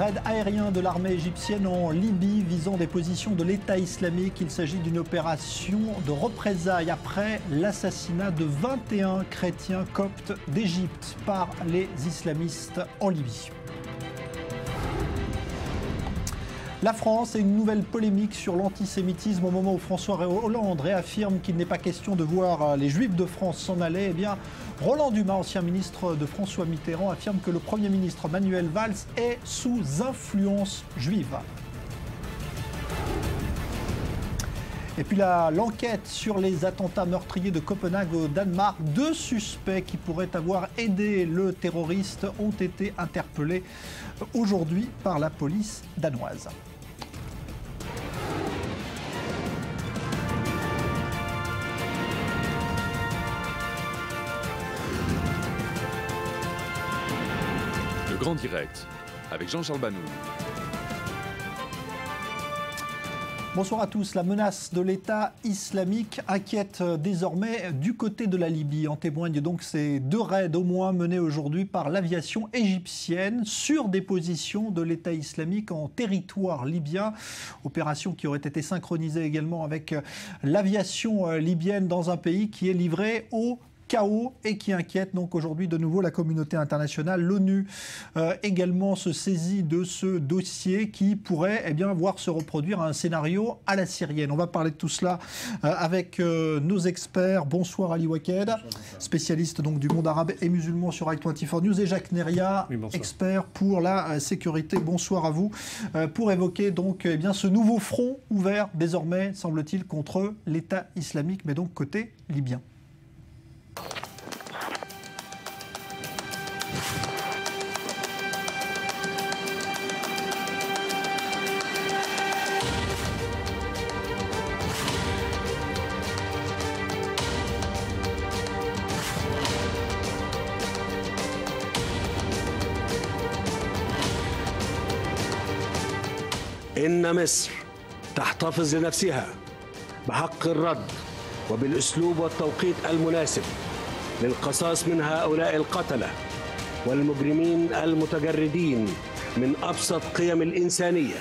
raid aérien de l'armée égyptienne en Libye visant des positions de l'État islamique. Il s'agit d'une opération de représailles après l'assassinat de 21 chrétiens coptes d'Égypte par les islamistes en Libye. La France a une nouvelle polémique sur l'antisémitisme au moment où François Hollande réaffirme qu'il n'est pas question de voir les Juifs de France s'en aller. Eh bien, Roland Dumas, ancien ministre de François Mitterrand, affirme que le Premier ministre Manuel Valls est sous influence juive. Et puis l'enquête sur les attentats meurtriers de Copenhague au Danemark. 2 suspects qui pourraient avoir aidé le terroriste ont été interpellés aujourd'hui par la police danoise. Le Grand Direct avec Jean-Charles Banou. Bonsoir à tous. La menace de l'État islamique inquiète désormais du côté de la Libye. En témoignent donc ces 2 raids au moins menés aujourd'hui par l'aviation égyptienne sur des positions de l'État islamique en territoire libyen. Opération qui aurait été synchronisée également avec l'aviation libyenne dans un pays qui est livré au chaos et qui inquiète donc aujourd'hui de nouveau la communauté internationale. L'ONU également se saisit de ce dossier qui pourrait voir se reproduire un scénario à la syrienne. On va parler de tout cela avec nos experts. Bonsoir Ali Waked, spécialiste donc du monde arabe et musulman sur Ike24 News, et Jacques Neria, expert pour la sécurité. Bonsoir à vous pour évoquer donc ce nouveau front ouvert désormais, semble-t-il, contre l'État islamique, mais donc côté libyen. إن مصر تحتفظ لنفسها بحق الرد وبالأسلوب والتوقيت المناسب للقصاص من هؤلاء القتلة والمجرمين المتجردين من أبسط قيم الإنسانية.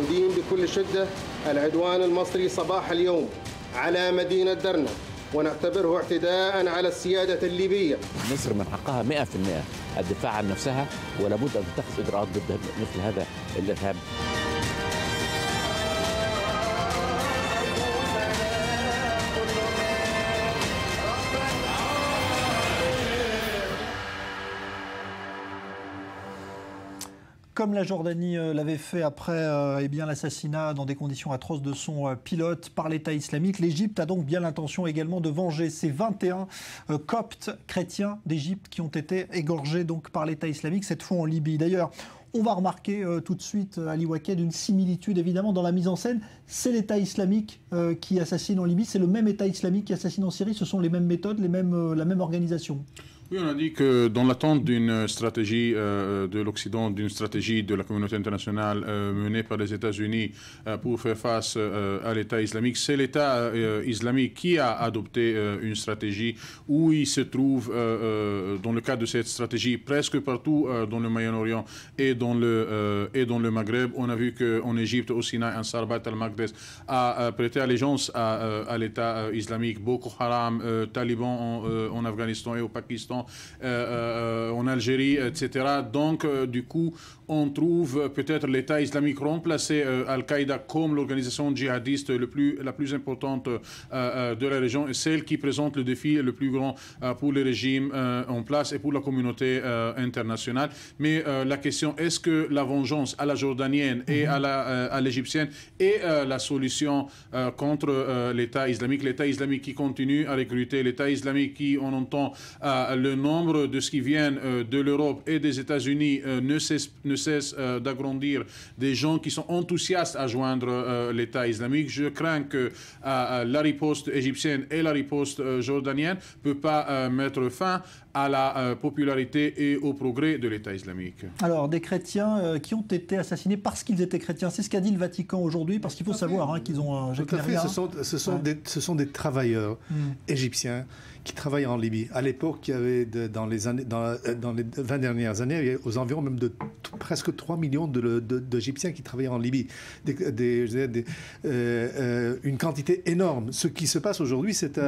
ندين بكل شدة العدوان المصري صباح اليوم على مدينة درنا ونعتبره اعتداء على السيادة الليبية. مصر من حقها 100% الدفاع عن نفسها، ولا بد أن تتخذ إجراءات ضد مثل هذا الإرهاب. Comme la Jordanie l'avait fait après l'assassinat dans des conditions atroces de son pilote par l'État islamique, l'Égypte a donc bien l'intention également de venger ces 21 coptes chrétiens d'Égypte qui ont été égorgés donc par l'État islamique, cette fois en Libye. D'ailleurs, on va remarquer tout de suite, Ali Waked, une similitude évidemment dans la mise en scène. C'est l'État islamique qui assassine en Libye, c'est le même État islamique qui assassine en Syrie, ce sont les mêmes méthodes, la même organisation. Oui, on a dit que dans l'attente d'une stratégie de l'Occident, d'une stratégie de la communauté internationale menée par les États-Unis pour faire face à l'État islamique, c'est l'État islamique qui a adopté une stratégie où il se trouve, dans le cadre de cette stratégie, presque partout dans le Moyen-Orient et dans le Maghreb. On a vu qu'en Égypte, au Sinaï, Ansar Bat al-Maqdis a prêté allégeance à l'État islamique. Boko Haram, Taliban en Afghanistan et au Pakistan, en Algérie, etc. Donc, du coup, on trouve peut-être l'État islamique remplacer Al-Qaïda comme l'organisation djihadiste la plus importante de la région et celle qui présente le défi le plus grand pour les régimes en place et pour la communauté internationale. Mais la question, est-ce que la vengeance à la jordanienne et à l'égyptienne est la solution contre l'État islamique qui continue à recruter, l'État islamique qui, on entend, le le nombre de ce qui viennent de l'Europe et des États-Unis ne cesse d'agrandir, des gens qui sont enthousiastes à joindre l'État islamique. Je crains que la riposte égyptienne et la riposte jordanienne ne peuvent pas mettre fin à la popularité et au progrès de l'État islamique. Alors, des chrétiens qui ont été assassinés parce qu'ils étaient chrétiens, c'est ce qu'a dit le Vatican aujourd'hui, parce qu'il faut savoir qu'ils ont... Tout à fait, ce sont des travailleurs égyptiens qui travaillent en Libye. À l'époque, il y avait dans les 20 dernières années, il y avait aux environs même de presque 3 millions d'Égyptiens qui travaillaient en Libye. Une quantité énorme. Ce qui se passe aujourd'hui, c'est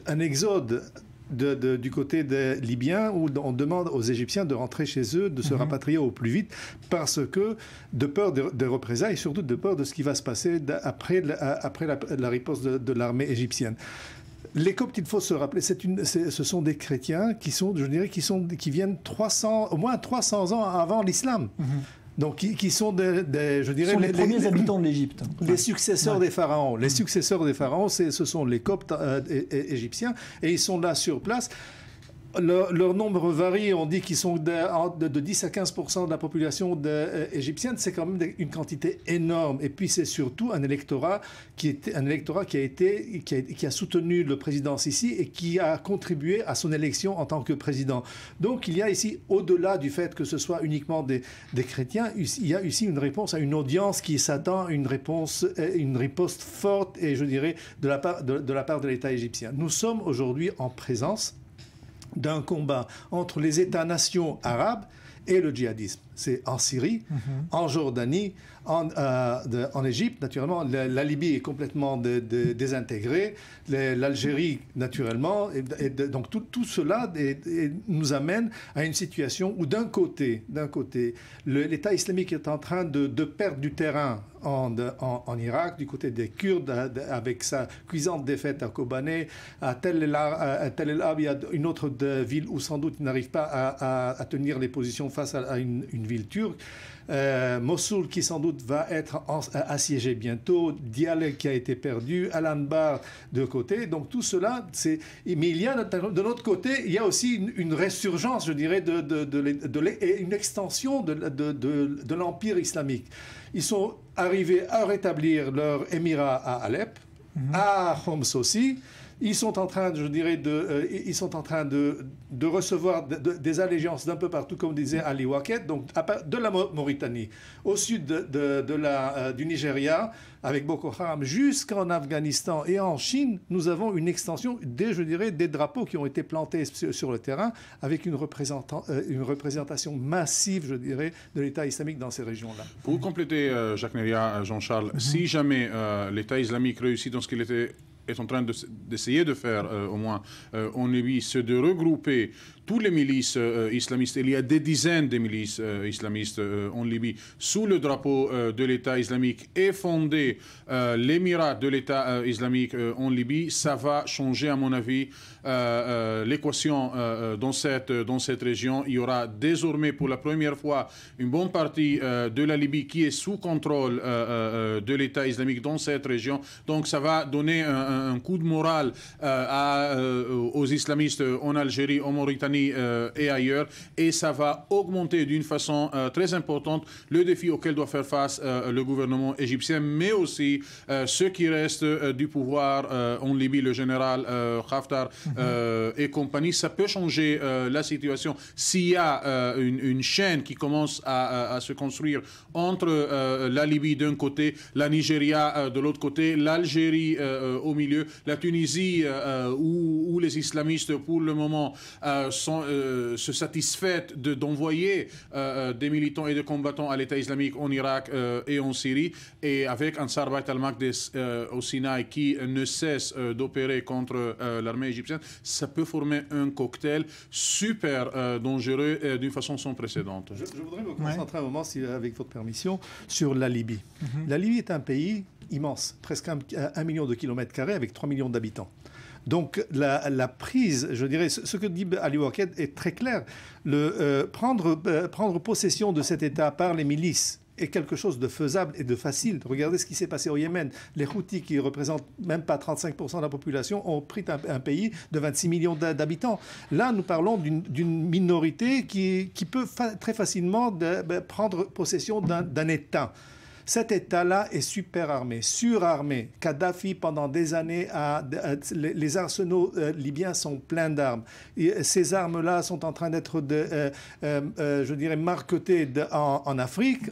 un exode du côté des Libyens où on demande aux Égyptiens de rentrer chez eux, de se rapatrier au plus vite parce que de peur des représailles et surtout de peur de ce qui va se passer après la riposte de l'armée égyptienne. Les Coptes, il faut se rappeler, ce sont des chrétiens qui viennent au moins 300 ans avant l'islam. Donc, qui sont les premiers habitants de l'Égypte. Les successeurs des pharaons. Les successeurs des pharaons, ce sont les Coptes égyptiens, et ils sont là sur place. Leur nombre varie, on dit qu'ils sont de 10 à 15% de la population égyptienne, c'est quand même une quantité énorme. Et puis c'est surtout un électorat qui a soutenu le président Sisi et qui a contribué à son élection en tant que président. Donc il y a ici, au-delà du fait que ce soit uniquement des chrétiens, il y a ici une réponse à une audience qui s'attend à une riposte forte, et je dirais de la part de l'État égyptien. Nous sommes aujourd'hui en présence d'un combat entre les États-nations arabes et le djihadisme. C'est en Syrie, en Jordanie, en Égypte, naturellement. La Libye est complètement désintégrée, l'Algérie, naturellement. Donc tout cela nous amène à une situation où, d'un côté, l'État islamique est en train de perdre du terrain en Irak, du côté des Kurdes, avec sa cuisante défaite à Kobané, à Tel El-Ab, il y a une autre ville où sans doute il n'arrive pas à tenir les positions face à une ville turque. Mossoul qui sans doute va être assiégé bientôt, Diyala qui a été perdu, Al-Anbar de côté. Donc tout cela, mais il y a de l'autre côté, il y a aussi une résurgence, je dirais, et une extension de l'empire islamique. Ils sont arrivés à rétablir leur émirat à Alep, à Homs aussi. Ils sont en train, je dirais, de recevoir des allégeances d'un peu partout, comme disait Ali Waket, donc de la Mauritanie, au sud du Nigeria, avec Boko Haram, jusqu'en Afghanistan et en Chine, nous avons une extension des drapeaux qui ont été plantés sur le terrain, avec une représentation massive, je dirais, de l'État islamique dans ces régions-là. Pour compléter, Jacques Neria, Jean-Charles, si jamais l'État islamique réussit dans ce qu'il est en train d'essayer de faire, au moins en Libye, c'est de regrouper toutes les milices islamistes. Il y a des dizaines de milices islamistes en Libye sous le drapeau de l'État islamique et fonder l'émirat de l'État islamique en Libye. Ça va changer, à mon avis, l'équation dans cette région. Il y aura désormais pour la première fois une bonne partie de la Libye qui est sous contrôle de l'État islamique dans cette région. Donc ça va donner un coup de morale aux islamistes en Algérie, en Mauritanie et ailleurs, et ça va augmenter d'une façon très importante le défi auquel doit faire face le gouvernement égyptien, mais aussi ceux qui restent du pouvoir en Libye, le général Haftar et compagnie. Ça peut changer la situation s'il y a une chaîne qui commence à se construire entre la Libye d'un côté, la Nigeria de l'autre côté, l'Algérie au milieu, la Tunisie où les islamistes pour le moment se satisfait d'envoyer des militants et des combattants à l'État islamique en Irak et en Syrie, et avec Ansar Bayt al-Maqdis au Sinaï qui ne cesse d'opérer contre l'armée égyptienne, ça peut former un cocktail super dangereux d'une façon sans précédent. Je voudrais me concentrer un moment, avec votre permission, sur la Libye. La Libye est un pays immense, presque 1 million de kilomètres carrés avec 3 millions d'habitants. Donc la prise, je dirais, ce que dit Ali Waket est très clair. Prendre possession de cet État par les milices est quelque chose de faisable et de facile. Regardez ce qui s'est passé au Yémen. Les Houthis, qui représentent même pas 35% de la population, ont pris un pays de 26 millions d'habitants. Là, nous parlons d'une minorité qui peut très facilement prendre possession d'un État. Cet État-là est super armé, surarmé. Kadhafi, pendant des années, les arsenaux libyens sont pleins d'armes. Ces armes-là sont en train d'être, je dirais, marquetées en Afrique,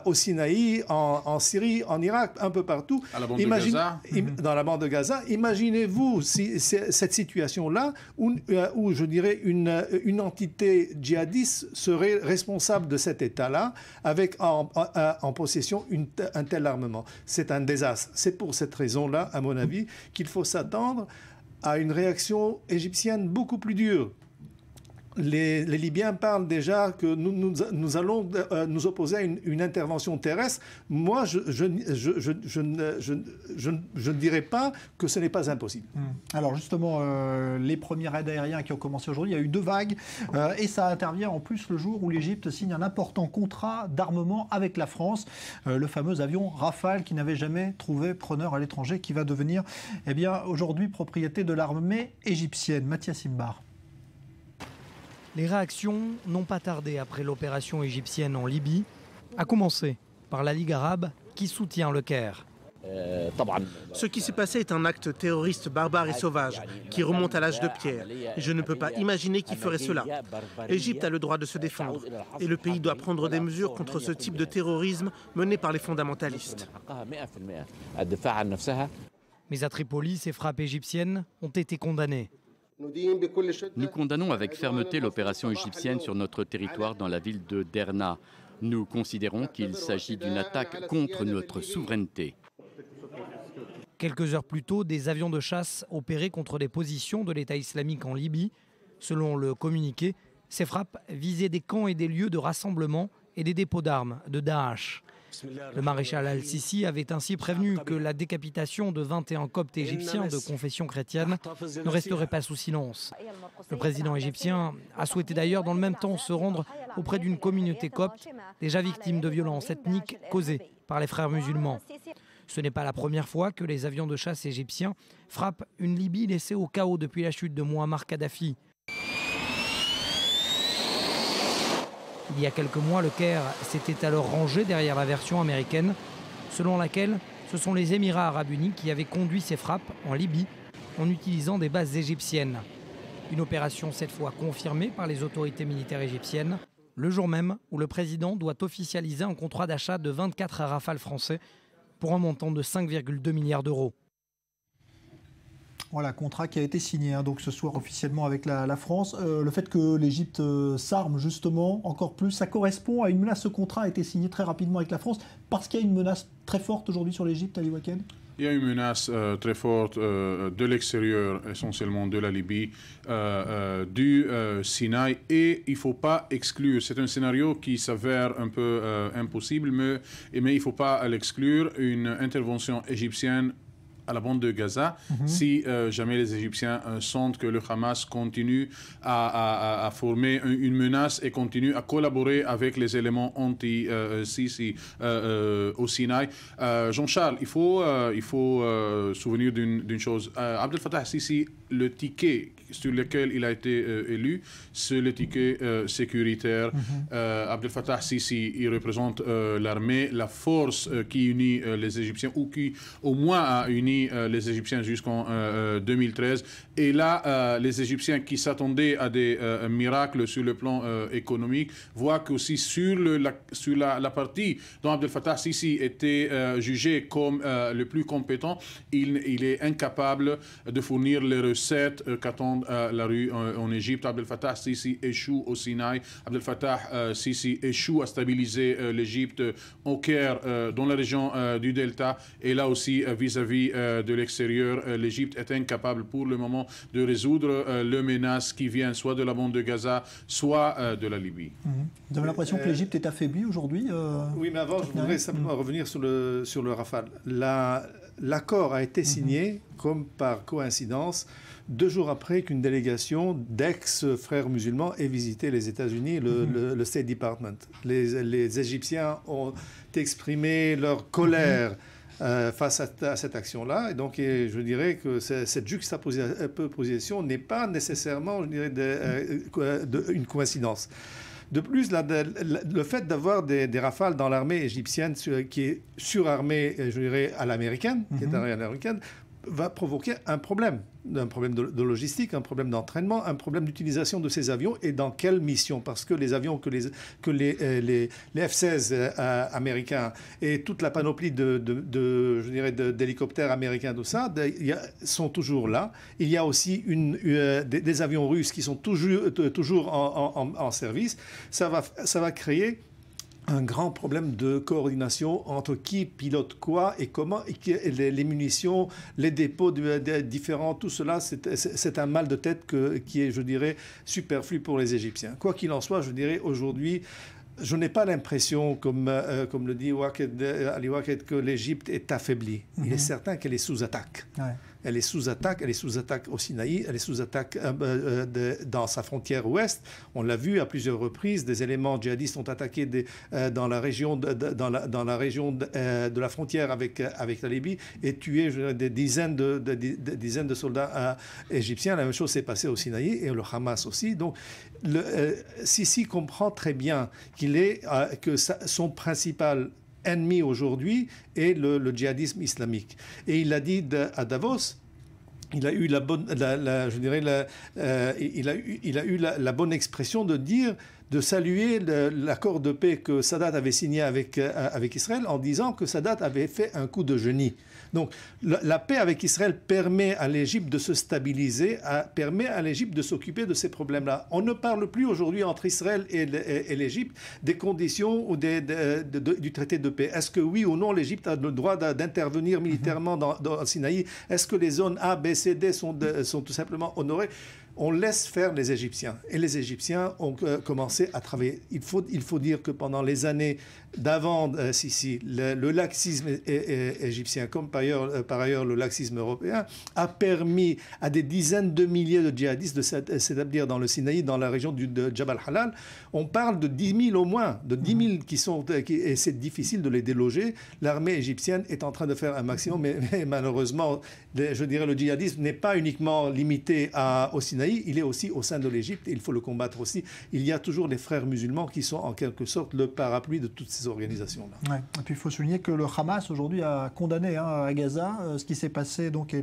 au Sinaï, en Syrie, en Irak, un peu partout. À la bande de Gaza. Dans la bande de Gaza. Imaginez-vous cette situation-là où, je dirais, une entité djihadiste serait responsable de cet État-là, avec en possession un tel armement. C'est un désastre. C'est pour cette raison-là, à mon avis, qu'il faut s'attendre à une réaction égyptienne beaucoup plus dure. Les Libyens parlent déjà que nous allons nous opposer à une intervention terrestre. Moi, je ne dirais pas que ce n'est pas impossible. Alors justement, les premiers raids aériens qui ont commencé aujourd'hui, il y a eu 2 vagues et ça intervient en plus le jour où l'Égypte signe un important contrat d'armement avec la France, le fameux avion Rafale qui n'avait jamais trouvé preneur à l'étranger, qui va devenir aujourd'hui propriété de l'armée égyptienne. Mathias Imbar. Les réactions n'ont pas tardé après l'opération égyptienne en Libye, à commencer par la Ligue arabe qui soutient le Caire. Ce qui s'est passé est un acte terroriste barbare et sauvage qui remonte à l'âge de pierre. Et je ne peux pas imaginer qui ferait cela. L'Égypte a le droit de se défendre et le pays doit prendre des mesures contre ce type de terrorisme mené par les fondamentalistes. Mais à Tripoli, ces frappes égyptiennes ont été condamnées. Nous condamnons avec fermeté l'opération égyptienne sur notre territoire dans la ville de Derna. Nous considérons qu'il s'agit d'une attaque contre notre souveraineté. Quelques heures plus tôt, des avions de chasse opéraient contre des positions de l'État islamique en Libye. Selon le communiqué, ces frappes visaient des camps et des lieux de rassemblement et des dépôts d'armes de Daesh. Le maréchal al-Sisi avait ainsi prévenu que la décapitation de 21 coptes égyptiens de confession chrétienne ne resterait pas sous silence. Le président égyptien a souhaité d'ailleurs dans le même temps se rendre auprès d'une communauté copte déjà victime de violences ethniques causées par les frères musulmans. Ce n'est pas la première fois que les avions de chasse égyptiens frappent une Libye laissée au chaos depuis la chute de Mouammar Kadhafi. Il y a quelques mois, le Caire s'était alors rangé derrière la version américaine, selon laquelle ce sont les Émirats arabes unis qui avaient conduit ces frappes en Libye en utilisant des bases égyptiennes. Une opération cette fois confirmée par les autorités militaires égyptiennes, le jour même où le président doit officialiser un contrat d'achat de 24 Rafales français pour un montant de 5,2 milliards d'euros. Voilà, contrat qui a été signé donc ce soir officiellement avec la France. Le fait que l'Égypte s'arme justement encore plus, ça correspond à une menace. Ce contrat a été signé très rapidement avec la France parce qu'il y a une menace très forte aujourd'hui sur l'Égypte, Ali Waken. Il y a une menace très forte de l'extérieur, essentiellement de la Libye, du Sinaï, et il ne faut pas exclure. C'est un scénario qui s'avère un peu impossible, mais il ne faut pas l'exclure, une intervention égyptienne à la bande de Gaza, si jamais les Égyptiens sentent que le Hamas continue à former une menace et continue à collaborer avec les éléments anti-Sisi au Sinaï. Jean-Charles, il faut souvenir d'une chose. Abdel Fattah Sisi, le ticket sur lequel il a été élu, c'est le ticket sécuritaire. Abdel Fattah Sisi, il représente l'armée, la force qui unit les Égyptiens, ou qui au moins a uni les Égyptiens jusqu'en 2013. Et là, les Égyptiens qui s'attendaient à des miracles sur le plan économique voient qu'aussi sur la partie dont Abdel Fattah Sisi était jugé comme le plus compétent, il est incapable de fournir les recettes qu'attendent la rue en Égypte. Abdel Fattah Sisi échoue au Sinaï. Abdel Fattah Sisi échoue à stabiliser l'Égypte au Caire, dans la région du Delta. Et là aussi, vis-à-vis de l'extérieur, l'Égypte est incapable pour le moment de résoudre les menaces qui viennent soit de la bande de Gaza, soit de la Libye. Vous avez l'impression que l'Égypte est affaiblie aujourd'hui Oui, mais avant, je voudrais simplement revenir sur le Rafale. l'accord a été signé, comme par coïncidence, 2 jours après qu'une délégation d'ex-frères musulmans ait visité les États-Unis, le State Department. Les Égyptiens ont exprimé leur colère face à cette action-là. Et donc, je dirais que cette juxtaposition n'est pas nécessairement, je dirais, une coïncidence. De plus, le fait d'avoir des rafales dans l'armée égyptienne qui est surarmée, je dirais, à l'américaine, qui est à l'américaine, va provoquer un problème de logistique, un problème d'entraînement, un problème d'utilisation de ces avions et dans quelle mission. Parce que les avions que les F-16 américains et toute la panoplie je dirais, d'hélicoptères américains, tout ça, sont toujours là. Il y a aussi des avions russes qui sont toujours en service. Ça va créer un grand problème de coordination entre qui pilote quoi et comment, et les munitions, les dépôts différents, tout cela, c'est un mal de tête qui est, je dirais, superflu pour les Égyptiens. Quoi qu'il en soit, je dirais aujourd'hui, je n'ai pas l'impression, comme le dit Ali Waked, que l'Égypte est affaiblie. Il est certain qu'elle est sous attaque. Ouais. Elle est sous attaque au Sinaï, elle est sous attaque dans sa frontière ouest. On l'a vu à plusieurs reprises, des éléments djihadistes ont attaqué dans la région de la frontière avec la Libye et tué des dizaines de soldats égyptiens. La même chose s'est passée au Sinaï et le Hamas aussi. Donc, Sisi comprend très bien que son principal ennemi aujourd'hui est le djihadisme islamique. Et il a dit à Davos, il a eu la bonne expression de saluer l'accord de paix que Sadat avait signé avec Israël en disant que Sadat avait fait un coup de génie. Donc la paix avec Israël permet à l'Égypte de se stabiliser, permet à l'Égypte de s'occuper de ces problèmes-là. On ne parle plus aujourd'hui entre Israël et l'Égypte des conditions ou du traité de paix. Est-ce que oui ou non l'Égypte a le droit d'intervenir militairement dans le Sinaï? Est-ce que les zones A, B, C, D sont tout simplement honorées? On laisse faire les Égyptiens. Et les Égyptiens ont commencé à travailler. Il faut dire que pendant les années d'avant Sisi, le laxisme égyptien, comme par ailleurs le laxisme européen, a permis à des dizaines de milliers de djihadistes de s'établir dans le Sinaï, dans la région de Jabal Halal. On parle de 10 000 au moins, de 10 000 et c'est difficile de les déloger. L'armée égyptienne est en train de faire un maximum, mais malheureusement, je dirais, le djihadisme n'est pas uniquement limité au Sinaï, il est aussi au sein de l'Égypte et il faut le combattre aussi. Il y a toujours les frères musulmans qui sont en quelque sorte le parapluie de toutes ces organisations-là. Ouais. Et puis il faut souligner que le Hamas aujourd'hui a condamné à Gaza ce qui s'est passé, donc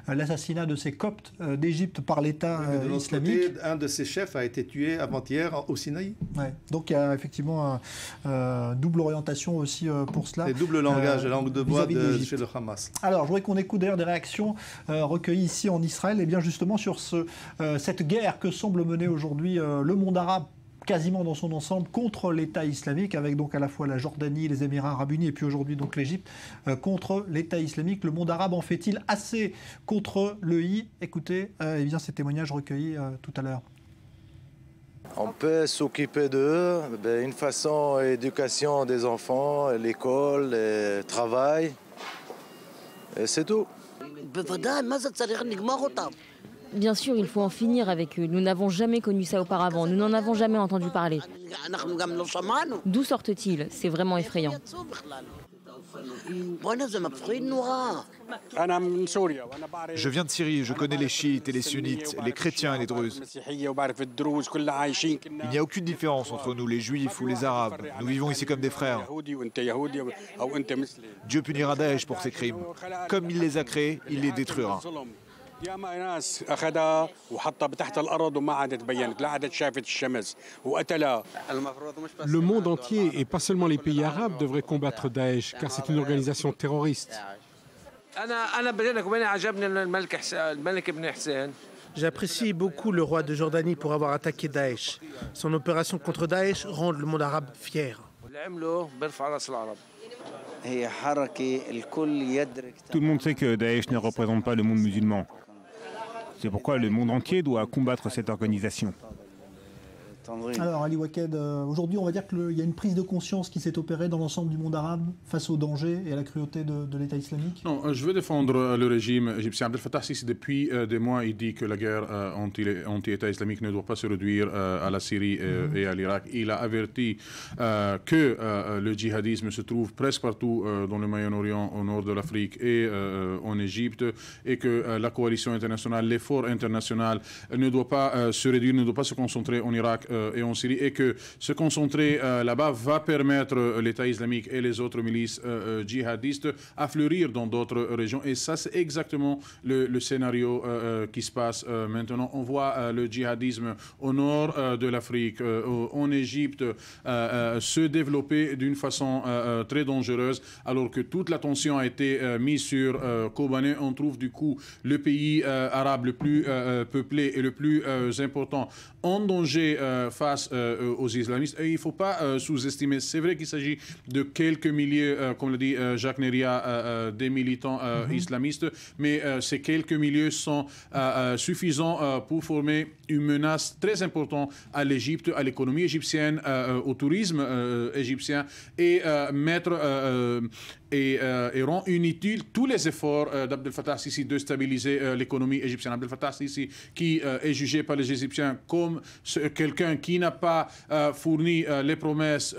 l'assassinat de ces Coptes d'Égypte par l'État islamique. Côté, un de ses chefs a été tué avant-hier au Sinaï. Ouais. Donc il y a effectivement double orientation aussi pour cela. Et double langage, la langue de bois chez le Hamas. Alors je voudrais qu'on écoute d'ailleurs des réactions recueillies ici en Israël, et bien justement sur cette guerre que semble mener aujourd'hui le monde arabe quasiment dans son ensemble contre l'État islamique, avec donc à la fois la Jordanie, les Émirats arabes unis et puis aujourd'hui donc l'Égypte contre l'État islamique. Le monde arabe en fait-il assez contre l'EI? Écoutez bien ces témoignages recueillis tout à l'heure. On peut s'occuper d'eux, une façon éducation des enfants, l'école, le travail, et c'est tout. Bien sûr, il faut en finir avec eux. Nous n'avons jamais connu ça auparavant. Nous n'en avons jamais entendu parler. D'où sortent-ils? C'est vraiment effrayant. Je viens de Syrie, je connais les chiites et les sunnites, les chrétiens et les druzes. Il n'y a aucune différence entre nous, les juifs ou les arabes. Nous vivons ici comme des frères. Dieu punira Daesh pour ses crimes. Comme il les a créés, il les détruira. Le monde entier, et pas seulement les pays arabes, devrait combattre Daesh, car c'est une organisation terroriste. J'apprécie beaucoup le roi de Jordanie pour avoir attaqué Daesh. Son opération contre Daesh rend le monde arabe fier. Tout le monde sait que Daesh ne représente pas le monde musulman. C'est pourquoi le monde entier doit combattre cette organisation. Alors Ali Waked, aujourd'hui on va dire qu'il y a une prise de conscience qui s'est opérée dans l'ensemble du monde arabe face au danger et à la cruauté de l'État islamique. Non, je veux défendre le régime égyptien. Abdel Fattah Sisi, depuis des mois, il dit que la guerre anti-État islamique ne doit pas se réduire à la Syrie et à l'Irak. Il a averti que le djihadisme se trouve presque partout dans le Moyen-Orient, au nord de l'Afrique et en Égypte, et que la coalition internationale, l'effort international ne doit pas se réduire, ne doit pas se concentrer en Irak et en Syrie, et que se concentrer là-bas va permettre l'État islamique et les autres milices djihadistes à fleurir dans d'autres régions. Et ça, c'est exactement le scénario qui se passe maintenant. On voit le djihadisme au nord de l'Afrique, en Égypte, se développer d'une façon très dangereuse, alors que toute l'attention a été mise sur Kobané. On trouve du coup le pays arabe le plus peuplé et le plus important en danger face aux islamistes. Et il ne faut pas sous-estimer. C'est vrai qu'il s'agit de quelques milliers, comme l'a dit Jacques Neria, des militants islamistes, mais ces quelques milliers sont suffisants pour former une menace très importante à l'Égypte, à l'économie égyptienne, au tourisme égyptien, et et rend inutile tous les efforts d'Abdel Fattah Sisi de stabiliser l'économie égyptienne. Abdel Fattah Sisi, qui est jugé par les Égyptiens comme quelqu'un qui n'a pas fourni les promesses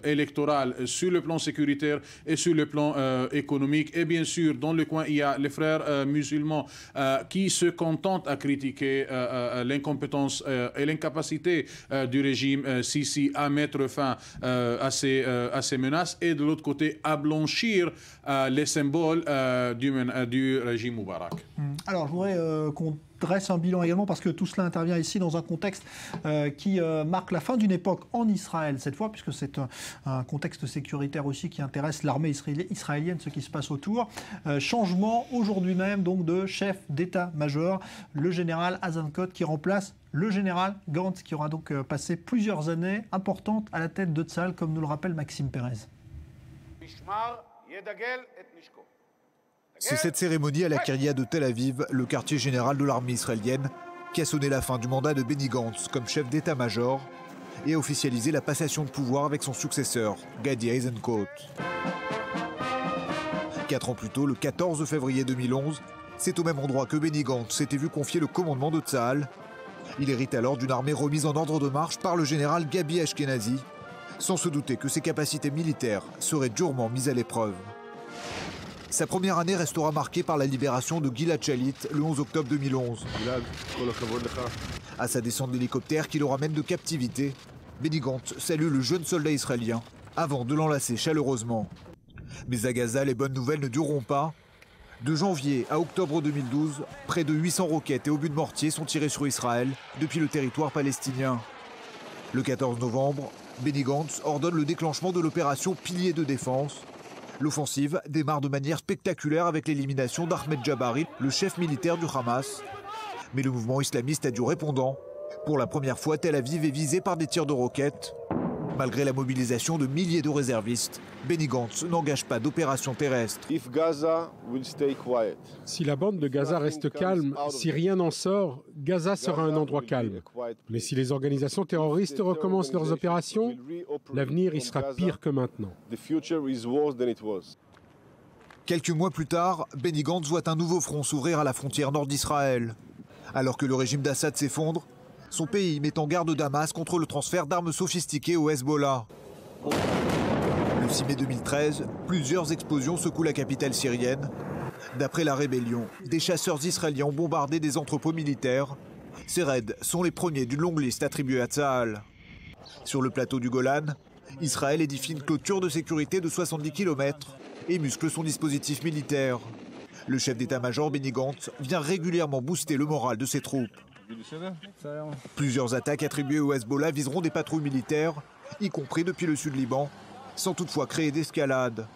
électorales sur le plan sécuritaire et sur le plan économique. Et bien sûr, dans le coin, il y a les frères musulmans qui se contentent à critiquer l'incompétence et l'incapacité du régime Sisi à mettre fin à ces menaces, et de l'autre côté, à blanchir les symboles du régime Moubarak. Alors, je voudrais qu'on dresse un bilan également, parce que tout cela intervient ici dans un contexte qui marque la fin d'une époque en Israël cette fois, puisque c'est un contexte sécuritaire aussi qui intéresse l'armée israélienne, ce qui se passe autour. Changement aujourd'hui même donc de chef d'état-major, le général Azankot, qui remplace le général Gantz, qui aura donc passé plusieurs années importantes à la tête de Tsahal, comme nous le rappelle Maxime Pérez. C'est cette cérémonie à la Kyria de Tel Aviv, le quartier général de l'armée israélienne, qui a sonné la fin du mandat de Benny Gantz comme chef d'état-major et a officialisé la passation de pouvoir avec son successeur, Gadi Eisenkot. 4 ans plus tôt, le 14 février 2011, c'est au même endroit que Benny Gantz s'était vu confier le commandement de Tsahal. Il hérite alors d'une armée remise en ordre de marche par le général Gabi Ashkenazi, sans se douter que ses capacités militaires seraient durement mises à l'épreuve. Sa première année restera marquée par la libération de Gilad Shalit le 11 octobre 2011. À sa descente d'hélicoptère qui le ramène de captivité, Benny Gantz salue le jeune soldat israélien avant de l'enlacer chaleureusement. Mais à Gaza, les bonnes nouvelles ne dureront pas. De janvier à octobre 2012, près de 800 roquettes et obus de mortier sont tirés sur Israël depuis le territoire palestinien. Le 14 novembre, Benny Gantz ordonne le déclenchement de l'opération Pilier de défense. L'offensive démarre de manière spectaculaire avec l'élimination d'Ahmed Jabari, le chef militaire du Hamas. Mais le mouvement islamiste a dû répondant. Pour la première fois, Tel Aviv est visé par des tirs de roquettes. Malgré la mobilisation de milliers de réservistes, Benny Gantz n'engage pas d'opération terrestre. Si la bande de Gaza reste calme, si rien n'en sort, Gaza sera un endroit calme. Mais si les organisations terroristes recommencent leurs opérations, l'avenir y sera pire que maintenant. Quelques mois plus tard, Benny Gantz voit un nouveau front s'ouvrir à la frontière nord d'Israël. Alors que le régime d'Assad s'effondre, son pays met en garde Damas contre le transfert d'armes sophistiquées au Hezbollah. Le 6 mai 2013, plusieurs explosions secouent la capitale syrienne. D'après la rébellion, des chasseurs israéliens ont bombardé des entrepôts militaires. Ces raids sont les premiers d'une longue liste attribuée à Tsahal. Sur le plateau du Golan, Israël édifie une clôture de sécurité de 70 km et muscle son dispositif militaire. Le chef d'état-major Benny Gantz vient régulièrement booster le moral de ses troupes. Plusieurs attaques attribuées au Hezbollah viseront des patrouilles militaires, y compris depuis le sud Liban, sans toutefois créer d'escalade.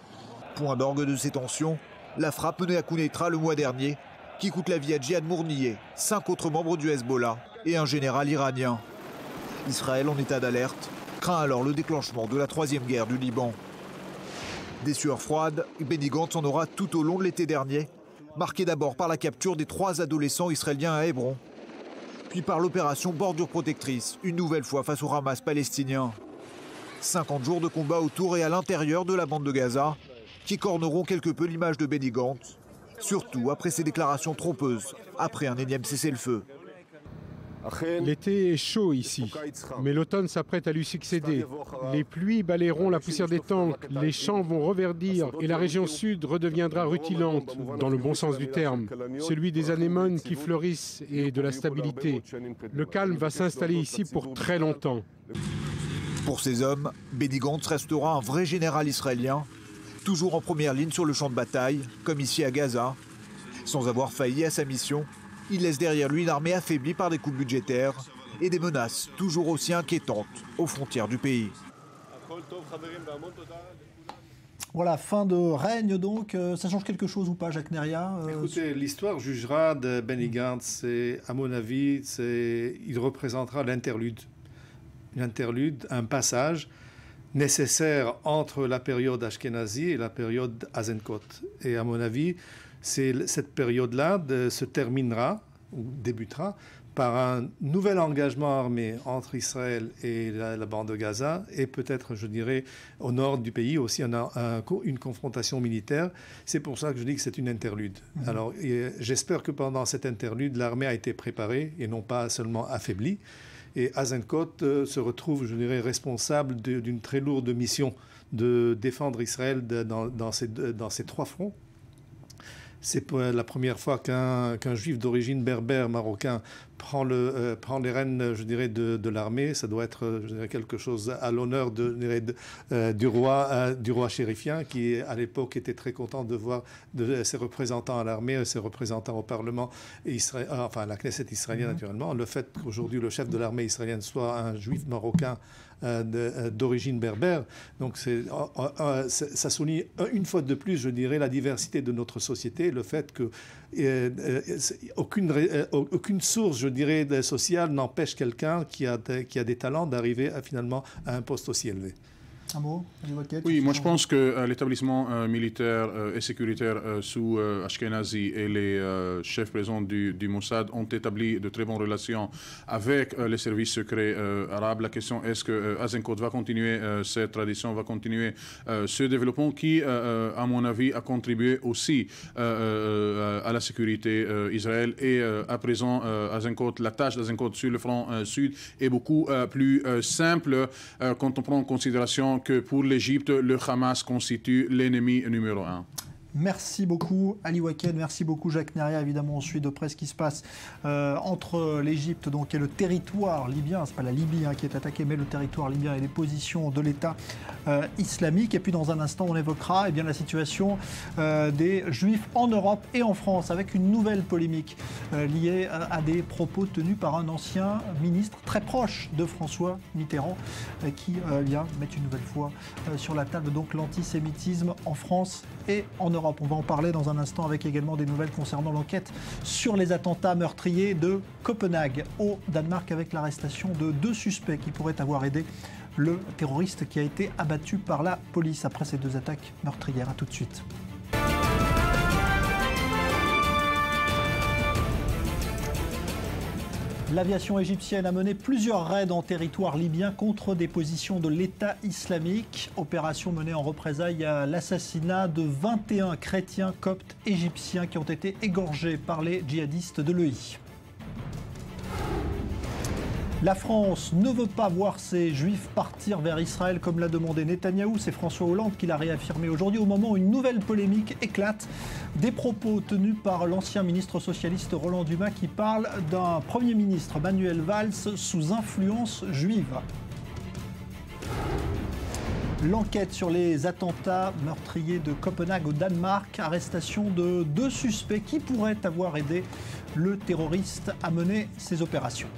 Point d'orgue de ces tensions, la frappe menée à Quneitra le mois dernier, qui coûte la vie à Djihad Mournier, 5 autres membres du Hezbollah et un général iranien. Israël, en état d'alerte, craint alors le déclenchement de la 3e guerre du Liban. Des sueurs froides, Benny Gantz en aura tout au long de l'été dernier, marqué d'abord par la capture des 3 adolescents israéliens à Hébron, puis par l'opération Bordure Protectrice, une nouvelle fois face au Hamas palestinien. 50 jours de combat autour et à l'intérieur de la bande de Gaza, qui corneront quelque peu l'image de Benny Gantz, surtout après ses déclarations trompeuses, après un énième cessez-le-feu. L'été est chaud ici, mais l'automne s'apprête à lui succéder. Les pluies balayeront la poussière des tanks, les champs vont reverdir et la région sud redeviendra rutilante, dans le bon sens du terme, celui des anémones qui fleurissent et de la stabilité. Le calme va s'installer ici pour très longtemps. Pour ces hommes, Benny Gantz restera un vrai général israélien, toujours en première ligne sur le champ de bataille, comme ici à Gaza. Sans avoir failli à sa mission, il laisse derrière lui une armée affaiblie par des coupes budgétaires et des menaces toujours aussi inquiétantes aux frontières du pays. Voilà, fin de règne donc. Ça change quelque chose ou pas, Jacques Neria? Écoutez, l'histoire jugera de Benny Gantz. À mon avis, il représentera l'interlude. L'interlude, un passage nécessaire entre la période Ashkenazi et la période Eisenkot. Et à mon avis, cette période-là se terminera, ou débutera, par un nouvel engagement armé entre Israël et la bande de Gaza, et peut-être, je dirais, au nord du pays aussi, une confrontation militaire. C'est pour ça que je dis que c'est une interlude. Alors, j'espère que pendant cette interlude, l'armée a été préparée et non pas seulement affaiblie. Et Eisenkot se retrouve, je dirais, responsable d'une très lourde mission de défendre Israël dans ces trois fronts. C'est la première fois qu'un juif d'origine berbère marocain prend les rênes, je dirais, de l'armée. Ça doit être, je dirais, quelque chose à l'honneur du roi chérifien, qui à l'époque était très content de voir ses représentants à l'armée, ses représentants au Parlement israélien, enfin à la Knesset israélienne naturellement. Le fait qu'aujourd'hui le chef de l'armée israélienne soit un juif marocain d'origine berbère, donc ça souligne une fois de plus, je dirais, la diversité de notre société, le fait que aucune source, je dirais, sociale n'empêche quelqu'un qui a des talents d'arriver finalement à un poste aussi élevé. Un mot, oui, moi je pense que l'établissement militaire et sécuritaire sous Ashkenazi et les chefs présents du Mossad ont établi de très bonnes relations avec les services secrets arabes. La question est-ce que Eisenkot va continuer cette tradition, va continuer ce développement qui, à mon avis, a contribué aussi à la sécurité Israël. Et à présent, la tâche d'Eisenkot sur le front sud est beaucoup plus simple quand on prend en considération que pour l'Égypte, le Hamas constitue l'ennemi numéro 1. Merci beaucoup Ali Waken, merci beaucoup Jacques Neria. Évidemment, on suit de près ce qui se passe entre l'Égypte et le territoire libyen. Ce n'est pas la Libye qui est attaquée, mais le territoire libyen et les positions de l'État islamique. Et puis dans un instant, on évoquera la situation des Juifs en Europe et en France, avec une nouvelle polémique liée à des propos tenus par un ancien ministre très proche de François Mitterrand, qui vient mettre une nouvelle fois sur la table donc l'antisémitisme en France et en Europe. On va en parler dans un instant avec également des nouvelles concernant l'enquête sur les attentats meurtriers de Copenhague au Danemark, avec l'arrestation de 2 suspects qui pourraient avoir aidé le terroriste qui a été abattu par la police après ces 2 attaques meurtrières. A tout de suite. L'aviation égyptienne a mené plusieurs raids en territoire libyen contre des positions de l'État islamique. Opération menée en représailles à l'assassinat de 21 chrétiens coptes égyptiens qui ont été égorgés par les djihadistes de l'EI. La France ne veut pas voir ses juifs partir vers Israël comme l'a demandé Netanyahou. C'est François Hollande qui l'a réaffirmé aujourd'hui au moment où une nouvelle polémique éclate. Des propos tenus par l'ancien ministre socialiste Roland Dumas qui parle d'un Premier ministre Manuel Valls sous influence juive. L'enquête sur les attentats meurtriers de Copenhague au Danemark, arrestation de 2 suspects qui pourraient avoir aidé le terroriste à mener ces opérations.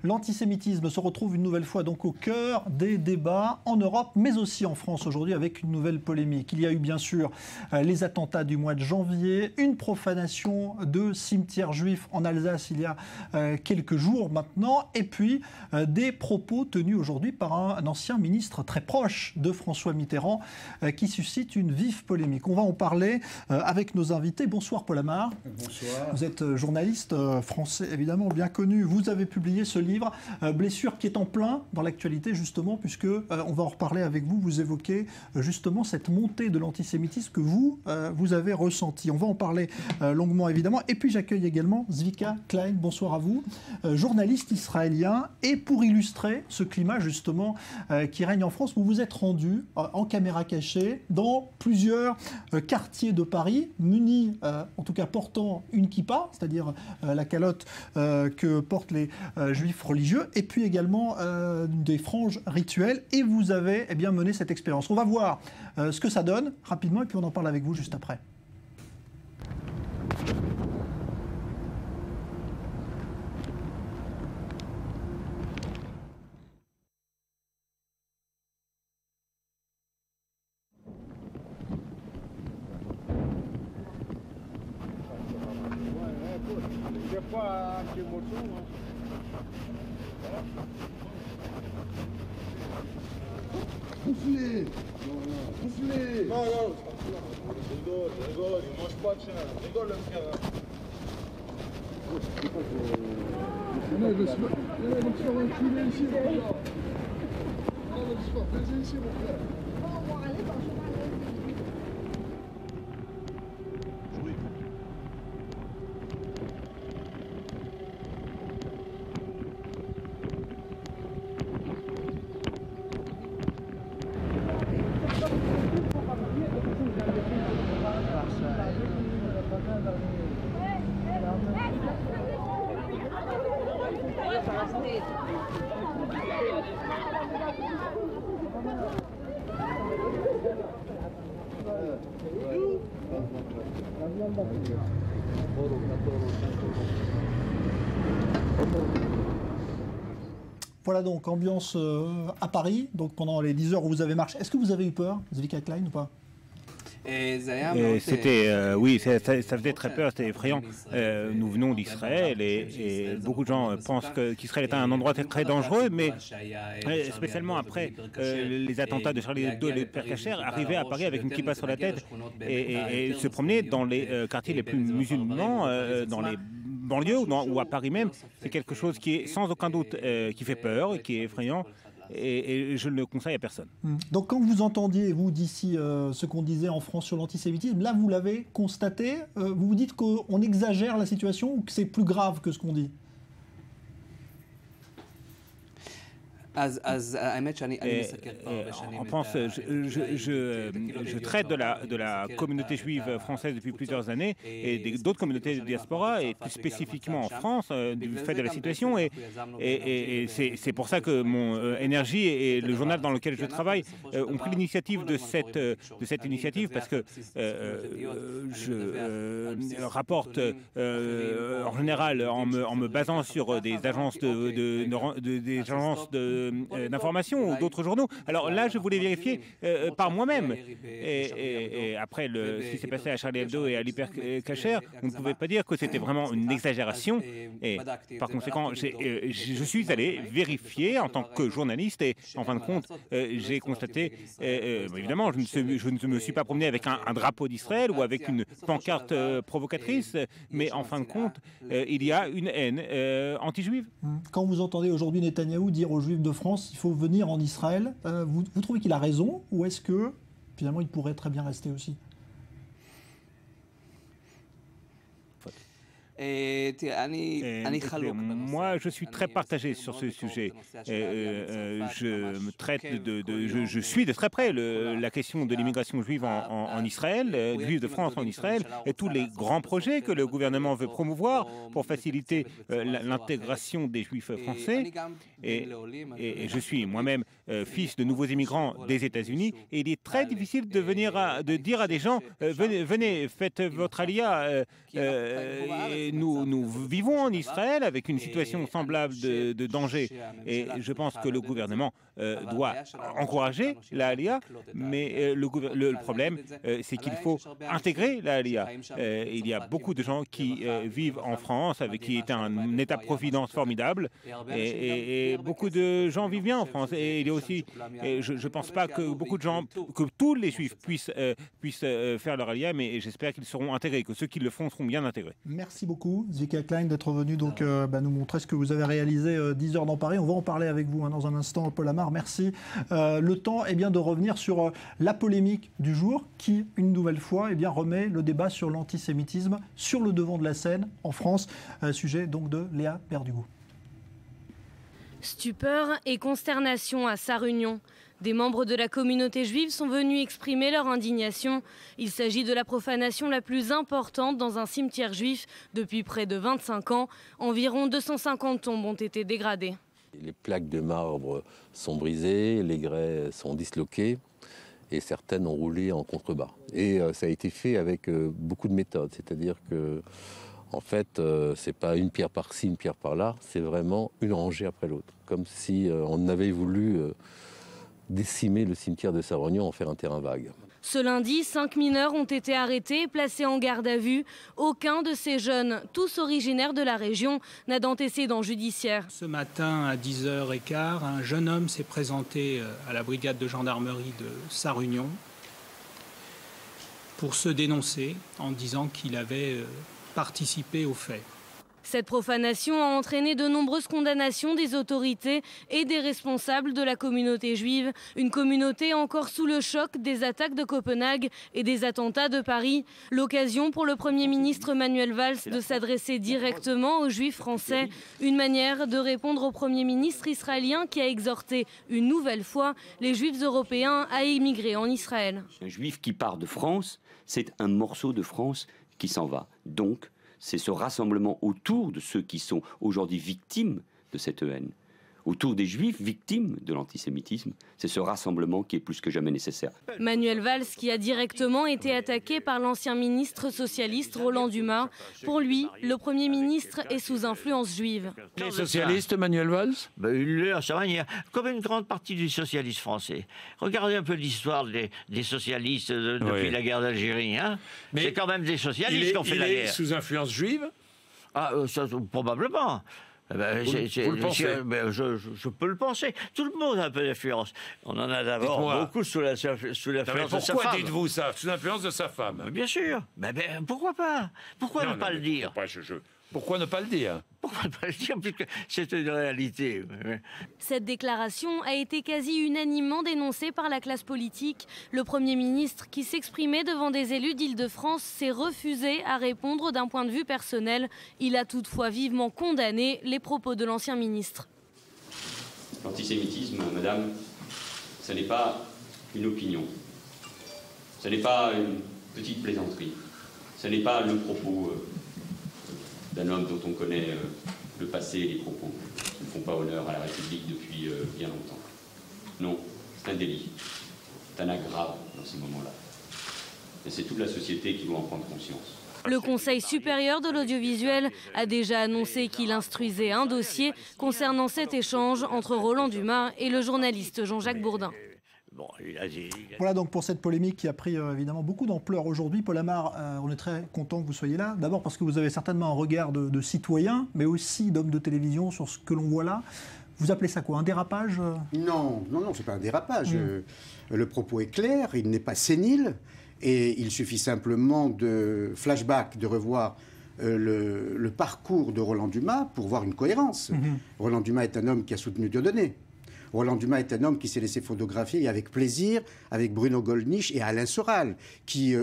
L'antisémitisme se retrouve une nouvelle fois donc au cœur des débats en Europe, mais aussi en France aujourd'hui avec une nouvelle polémique. Il y a eu bien sûr les attentats du mois de janvier, une profanation de cimetières juifs en Alsace il y a quelques jours maintenant, et puis des propos tenus aujourd'hui par un ancien ministre très proche de François Mitterrand qui suscite une vive polémique. On va en parler avec nos invités. Bonsoir Paul Amar. Bonsoir. Vous êtes journaliste français évidemment bien connu. Vous avez publié ce livre Blessure qui est en plein dans l'actualité justement puisque on va en reparler avec vous. Vous évoquez justement cette montée de l'antisémitisme que vous avez ressenti. On va en parler longuement évidemment. Et puis j'accueille également Zvika Klein. Bonsoir à vous, journaliste israélien. Et pour illustrer ce climat justement qui règne en France, vous vous êtes rendu en caméra cachée dans plusieurs quartiers de Paris, munis en tout cas portant une kippa, c'est-à-dire la calotte que portent les juifs religieux, et puis également des franges rituelles. Et vous avez mené cette expérience. On va voir ce que ça donne rapidement, et puis on en parle avec vous juste après. Soufflez. Soufflez. Non, non. Rigole, il mange pas de chien. Rigole, le frère. Non, il va se faire enculer ici, mon frère. Non, il va se faire baiser ici, mon frère. Voilà donc ambiance à Paris, donc pendant les 10 heures où vous avez marché. Est-ce que vous avez eu peur, Zvika Klein, ou pas? C'était, oui, ça faisait très peur, c'était effrayant. Nous venons d'Israël et beaucoup de gens pensent qu'Israël est un endroit très dangereux, mais spécialement après les attentats de Charlie Hebdo et le Père Kacher, arriver à Paris avec une kippa sur la tête et se promener dans les quartiers les plus musulmans, dans les banlieues ou à Paris même, c'est quelque chose qui est sans aucun doute qui fait peur, qui est effrayant. Et je ne le conseille à personne. Donc quand vous entendiez, vous, d'ici, ce qu'on disait en France sur l'antisémitisme, là, vous l'avez constaté, vous vous dites qu'on exagère la situation ou que c'est plus grave que ce qu'on dit? En France, je traite de la communauté juive française depuis plusieurs années et d'autres communautés de diaspora, et plus spécifiquement en France, du fait de la situation. Et c'est pour ça que mon énergie et le journal dans lequel je travaille ont pris l'initiative de cette initiative, parce que je rapporte en général en me basant sur des agences d'information ou d'autres journaux. Alors là, je voulais vérifier par moi-même. Et après ce qui s'est passé à Charlie Hebdo et à l'Hyper Cacher, on ne pouvait pas dire que c'était vraiment une exagération. Et par conséquent, je suis allé vérifier en tant que journaliste et en fin de compte, j'ai constaté, évidemment, je ne me suis pas promené avec un drapeau d'Israël ou avec une pancarte provocatrice, mais en fin de compte, il y a une haine anti-juive. Quand vous entendez aujourd'hui Netanyahou dire aux Juifs de France il faut venir en Israël, vous trouvez qu'il a raison, ou est-ce que finalement il pourrait très bien rester aussi? Moi, je suis très partagé sur ce sujet. Je suis de très près la question de l'immigration juive en Israël, juive de France en Israël, et tous les grands projets que le gouvernement veut promouvoir pour faciliter l'intégration des juifs français. Et je suis moi-même fils de nouveaux immigrants des États-Unis. Et il est très difficile de dire à des gens venez, faites votre alia. Nous vivons en Israël avec une situation semblable de danger. Et je pense que le gouvernement doit encourager la alia, mais le problème, c'est qu'il faut intégrer la alia. Il y a beaucoup de gens qui vivent en France, qui est un état-providence formidable, et beaucoup de gens vivent bien en France. Et il y a aussi, je ne pense pas que beaucoup de gens, que tous les Juifs puissent faire leur alia, mais j'espère qu'ils seront intégrés, que ceux qui le font seront bien intégrés. Merci beaucoup, Zvika Klein, d'être venu donc nous montrer ce que vous avez réalisé 10 heures dans Paris. On va en parler avec vous dans un instant, Paul Amar. Merci. Le temps est bien de revenir sur la polémique du jour qui, une nouvelle fois, remet le débat sur l'antisémitisme sur le devant de la scène en France. Sujet donc de Léa Berdugo. Stupeur et consternation à Sarre-Union. Des membres de la communauté juive sont venus exprimer leur indignation. Il s'agit de la profanation la plus importante dans un cimetière juif depuis près de 25 ans. Environ 250 tombes ont été dégradées. Les plaques de marbre sont brisées, les grès sont disloqués et certaines ont roulé en contrebas. Et ça a été fait avec beaucoup de méthodes, c'est-à-dire que en fait, c'est pas une pierre par-ci, une pierre par-là, c'est vraiment une rangée après l'autre, comme si on avait voulu décimer le cimetière de Sarre-Union, en faire un terrain vague. Ce lundi, 5 mineurs ont été arrêtés et placés en garde à vue. Aucun de ces jeunes, tous originaires de la région, n'a d'antécédent judiciaire. Ce matin, à 10h15, un jeune homme s'est présenté à la brigade de gendarmerie de Sarre-Union pour se dénoncer en disant qu'il avait participé aux faits. Cette profanation a entraîné de nombreuses condamnations des autorités et des responsables de la communauté juive. Une communauté encore sous le choc des attaques de Copenhague et des attentats de Paris. L'occasion pour le Premier ministre Manuel Valls de s'adresser directement aux Juifs français. Une manière de répondre au Premier ministre israélien qui a exhorté une nouvelle fois les Juifs européens à émigrer en Israël. Un Juif qui part de France, c'est un morceau de France qui s'en va. Donc, c'est ce rassemblement autour de ceux qui sont aujourd'hui victimes de cette haine, autour des Juifs victimes de l'antisémitisme, c'est ce rassemblement qui est plus que jamais nécessaire. Manuel Valls qui a directement été attaqué par l'ancien ministre socialiste Roland Dumas. Pour lui, le Premier ministre est sous influence juive. Les socialistes, Manuel Valls, il l'est à sa manière, comme une grande partie du socialisme français. Regardez un peu l'histoire des socialistes depuis la guerre d'Algérie. Hein, c'est quand même des socialistes qui ont fait la guerre. Il est sous influence juive ? Probablement. Vous le pensez ? Je peux le penser. Tout le monde a un peu d'influence. On en a d'abord beaucoup sous l'influence de sa femme. Pourquoi dites-vous ça ? Sous l'influence de sa femme ? Bien sûr. Pourquoi pas ? Pourquoi ne pas le dire ? Pourquoi ne pas le dire ? Pourquoi ne pas le dire, puisque c'est une réalité. Cette déclaration a été quasi unanimement dénoncée par la classe politique. Le Premier ministre, qui s'exprimait devant des élus d'Île-de-France, s'est refusé à répondre d'un point de vue personnel. Il a toutefois vivement condamné les propos de l'ancien ministre. L'antisémitisme, madame, ce n'est pas une opinion. Ce n'est pas une petite plaisanterie. Ce n'est pas le propos d'un homme dont on connaît le passé et les propos qui ne font pas honneur à la République depuis bien longtemps. Non, c'est un délit. C'est un acte grave dans ces moments-là. Et c'est toute la société qui doit en prendre conscience. Le Conseil supérieur de l'audiovisuel a déjà annoncé qu'il instruisait un dossier concernant cet échange entre Roland Dumas et le journaliste Jean-Jacques Bourdin. Voilà donc pour cette polémique qui a pris évidemment beaucoup d'ampleur aujourd'hui. Paul Amar, on est très content que vous soyez là. D'abord parce que vous avez certainement un regard de citoyen, mais aussi d'homme de télévision sur ce que l'on voit là. Vous appelez ça quoi, un dérapage ? Non, c'est pas un dérapage. Le propos est clair, il n'est pas sénile, et il suffit simplement de flashback, de revoir le parcours de Roland Dumas pour voir une cohérence. Roland Dumas est un homme qui a soutenu Dieudonné. Roland Dumas est un homme qui s'est laissé photographier avec plaisir avec Bruno Gollnisch et Alain Soral, qui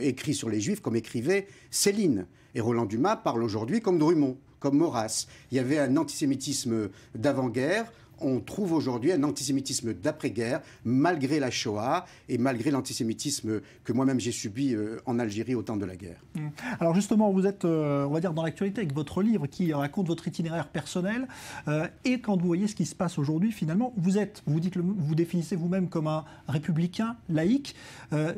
écrit sur les Juifs comme écrivait Céline. Et Roland Dumas parle aujourd'hui comme Drummond, comme Maurras. Il y avait un antisémitisme d'avant-guerre on trouve aujourd'hui un antisémitisme d'après-guerre, malgré la Shoah et malgré l'antisémitisme que moi-même j'ai subi en Algérie au temps de la guerre. Alors justement, vous êtes, on va dire, dans l'actualité avec votre livre qui raconte votre itinéraire personnel. Et quand vous voyez ce qui se passe aujourd'hui, finalement, vous définissez vous-même comme un républicain laïque.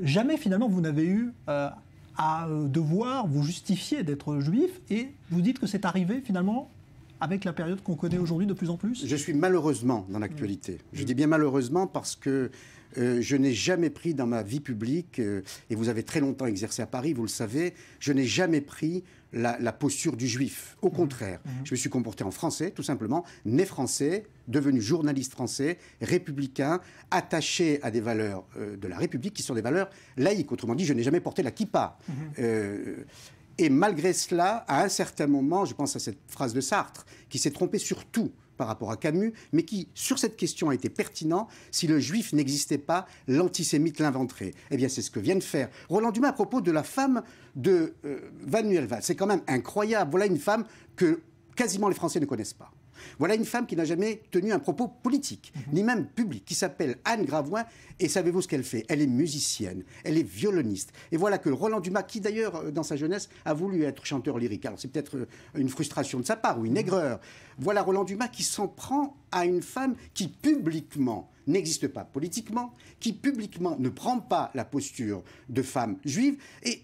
Jamais, finalement, vous n'avez eu à devoir vous justifier d'être juif. Et vous dites que c'est arrivé, finalement, avec la période qu'on connaît aujourd'hui de plus en plus? Je suis malheureusement dans l'actualité. Je dis bien malheureusement parce que je n'ai jamais pris dans ma vie publique, et vous avez très longtemps exercé à Paris, vous le savez, je n'ai jamais pris la posture du juif. Au contraire, je me suis comporté en français, tout simplement, né français, devenu journaliste français, républicain, attaché à des valeurs de la République qui sont des valeurs laïques. Autrement dit, je n'ai jamais porté la kippa. Et malgré cela, à un certain moment, je pense à cette phrase de Sartre, qui s'est trompé sur tout par rapport à Camus, mais qui, sur cette question, a été pertinent. Si le juif n'existait pas, l'antisémite l'inventerait. Eh bien, c'est ce que vient de faire Roland Dumas à propos de la femme de Van Nuelva. C'est quand même incroyable. Voilà une femme que quasiment les Français ne connaissent pas. Voilà une femme qui n'a jamais tenu un propos politique, ni même public, qui s'appelle Anne Gravoin. Et savez-vous ce qu'elle fait? Elle est musicienne, elle est violoniste. Et voilà que Roland Dumas, qui d'ailleurs, dans sa jeunesse, a voulu être chanteur lyrique. Alors c'est peut-être une frustration de sa part ou une aigreur. Voilà Roland Dumas qui s'en prend à une femme qui publiquement n'existe pas politiquement, qui publiquement ne prend pas la posture de femme juive. Et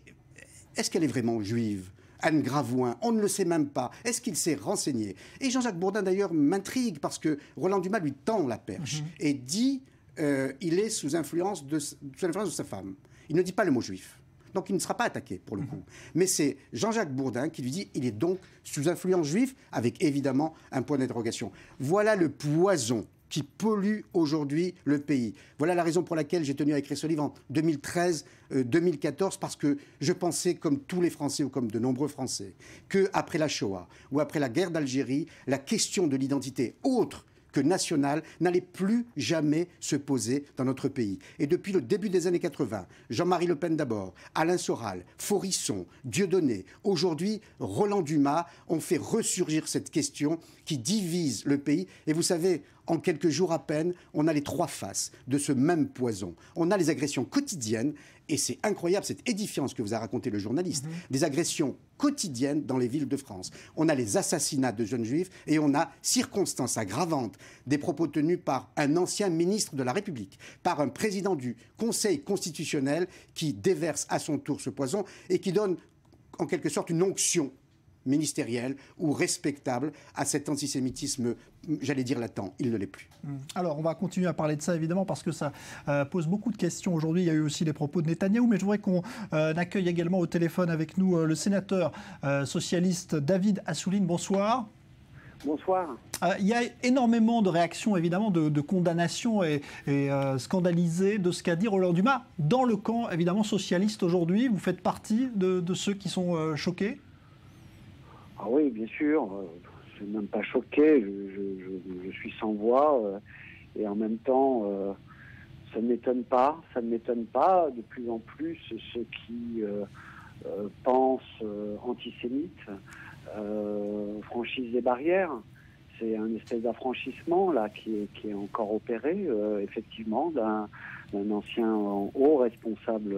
est-ce qu'elle est vraiment juive? Anne Gravoin, on ne le sait même pas. Est-ce qu'il s'est renseigné? Et Jean-Jacques Bourdin, d'ailleurs, m'intrigue parce que Roland Dumas lui tend la perche et dit il est sous influence de sa femme. Il ne dit pas le mot juif. Donc il ne sera pas attaqué, pour le coup. Mais c'est Jean-Jacques Bourdin qui lui dit il est donc sous influence juive, avec évidemment un point d'interrogation. Voilà le poison qui pollue aujourd'hui le pays. Voilà la raison pour laquelle j'ai tenu à écrire ce livre en 2013-2014, parce que je pensais, comme tous les Français ou comme de nombreux Français, qu'après la Shoah ou après la guerre d'Algérie, la question de l'identité autre que nationale n'allait plus jamais se poser dans notre pays. Et depuis le début des années 80, Jean-Marie Le Pen d'abord, Alain Soral, Forisson, Dieudonné, aujourd'hui Roland Dumas ont fait ressurgir cette question qui divise le pays. Et vous savez, en quelques jours à peine, on a les trois faces de ce même poison. On a les agressions quotidiennes, et c'est incroyable, c'est édifiant ce que vous a raconté le journaliste, des agressions quotidiennes dans les villes de France. On a les assassinats de jeunes juifs, et on a, circonstance aggravante, des propos tenus par un ancien ministre de la République, par un président du Conseil constitutionnel qui déverse à son tour ce poison et qui donne en quelque sorte une onction ministériel ou respectable à cet antisémitisme, j'allais dire latent. Il ne l'est plus. Alors, on va continuer à parler de ça, évidemment, parce que ça pose beaucoup de questions. Aujourd'hui, il y a eu aussi les propos de Netanyahou, mais je voudrais qu'on accueille également au téléphone avec nous le sénateur socialiste David Assouline. Bonsoir. Bonsoir. Il y a énormément de réactions, évidemment, de condamnations et scandalisées de ce qu'a dit Roland Dumas. Dans le camp, évidemment, socialiste aujourd'hui, vous faites partie de ceux qui sont choqués? Ah oui, bien sûr. Je ne suis même pas choqué. Je suis sans voix. Et en même temps, ça ne m'étonne pas. Ça ne m'étonne pas. De plus en plus, ceux qui pensent antisémites franchissent des barrières. C'est un espèce d'affranchissement là qui est encore opéré, effectivement, d'un ancien haut responsable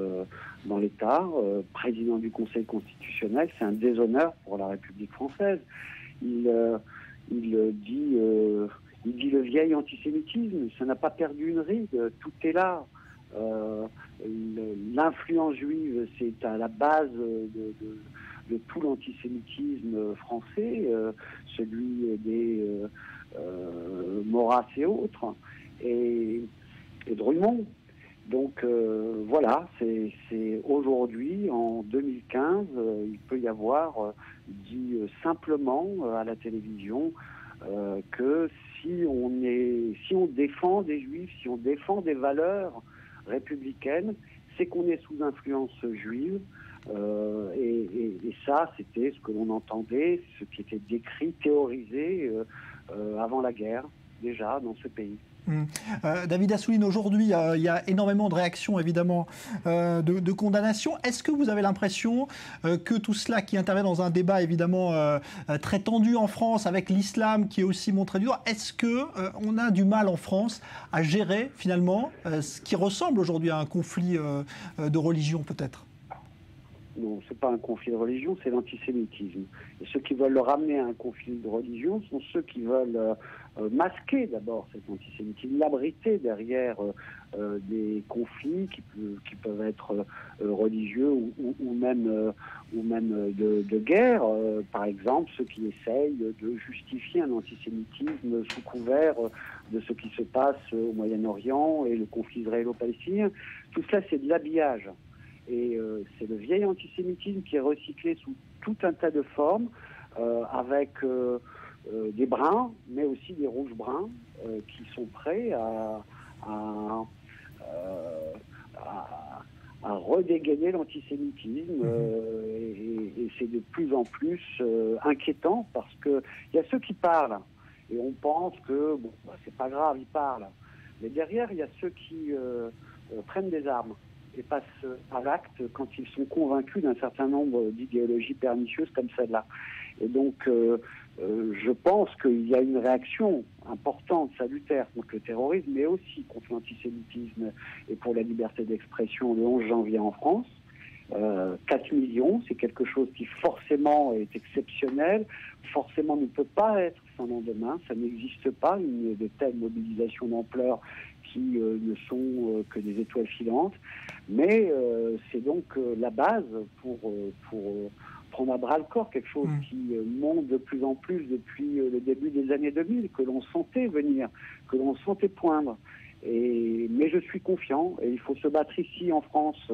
dans l'État, président du Conseil constitutionnel. C'est un déshonneur pour la République française. Il dit le vieil antisémitisme, ça n'a pas perdu une ride, tout est là. L'influence juive, c'est à la base de tout l'antisémitisme français, celui des Maurras et autres, et Drummond. Donc voilà, c'est aujourd'hui, en 2015, il peut y avoir dit simplement à la télévision que si on défend des juifs, si on défend des valeurs républicaines, c'est qu'on est sous influence juive. Et ça, c'était ce que l'on entendait, ce qui était décrit, théorisé avant la guerre, déjà, dans ce pays. David Assouline, aujourd'hui, il y a énormément de réactions, évidemment, de condamnation. Est-ce que vous avez l'impression que tout cela qui intervient dans un débat, évidemment, très tendu en France, avec l'islam qui est aussi montré du doigt, est-ce qu'on a du mal en France à gérer, finalement, ce qui ressemble aujourd'hui à un conflit de religion, peut-être ? Non, ce n'est pas un conflit de religion, c'est l'antisémitisme. Et ceux qui veulent le ramener à un conflit de religion sont ceux qui veulent masquer d'abord cet antisémitisme, l'abriter derrière des conflits qui peuvent être religieux ou même de guerre. Par exemple, ceux qui essayent de justifier un antisémitisme sous couvert de ce qui se passe au Moyen-Orient et le conflit israélo-palestinien. Tout cela, c'est de l'habillage. Et c'est le vieil antisémitisme qui est recyclé sous tout un tas de formes, avec des bruns, mais aussi des rouges-bruns, qui sont prêts à redégainer l'antisémitisme. Et c'est de plus en plus inquiétant, parce qu'il y a ceux qui parlent, et on pense que c'est pas grave, ils parlent. Mais derrière, il y a ceux qui prennent des armes et passent à l'acte quand ils sont convaincus d'un certain nombre d'idéologies pernicieuses comme celle-là. Et donc, je pense qu'il y a une réaction importante, salutaire contre le terrorisme, mais aussi contre l'antisémitisme et pour la liberté d'expression le 11 janvier en France. 4 millions, c'est quelque chose qui forcément est exceptionnel, forcément ne peut pas être sans lendemain, ça n'existe pas, de telles mobilisations d'ampleur qui ne sont que des étoiles filantes, mais c'est donc la base pour prendre à bras le corps quelque chose qui monte de plus en plus depuis le début des années 2000, que l'on sentait venir, que l'on sentait poindre. Mais je suis confiant, et il faut se battre ici en France,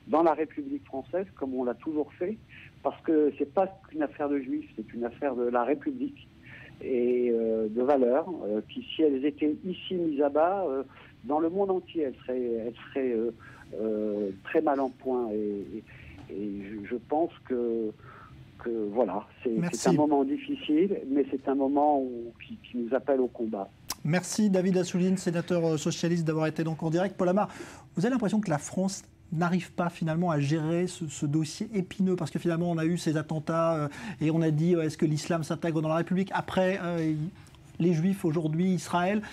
dans la République française, comme on l'a toujours fait, parce que c'est pas qu'une affaire de juifs, c'est une affaire de la République et de valeurs, qui, si elles étaient ici mises à bas, dans le monde entier, elles seraient très mal en point. Et je pense que voilà, c'est un moment difficile, mais c'est un moment qui nous appelle au combat. Merci David Assouline, sénateur socialiste, d'avoir été donc en direct. Paul Amar, vous avez l'impression que la France n'arrive pas finalement à gérer ce dossier épineux, parce que finalement on a eu ces attentats et on a dit est-ce que l'islam s'intègre dans la République, après les Juifs aujourd'hui, Israël.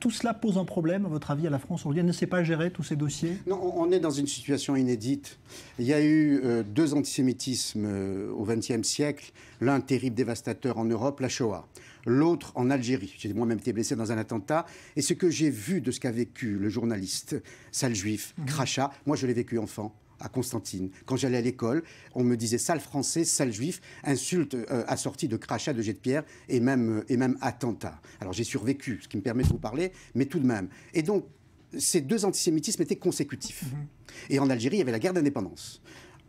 Tout cela pose un problème, à votre avis, à la France aujourd'hui? Elle ne sait pas gérer tous ces dossiers? Non, on est dans une situation inédite. Il y a eu deux antisémitismes au XXe siècle, l'un terrible, dévastateur en Europe, la Shoah, l'autre en Algérie. J'ai moi-même été blessé dans un attentat. Et ce que j'ai vu de ce qu'a vécu le journaliste sale juif, crachat, moi je l'ai vécu enfant à Constantine. Quand j'allais à l'école, on me disait sale français, sale juif, insulte assortie de crachats, de jets de pierre et même attentat. Alors j'ai survécu, ce qui me permet de vous parler, mais tout de même. Et donc, ces deux antisémitismes étaient consécutifs. Et en Algérie, il y avait la guerre d'indépendance.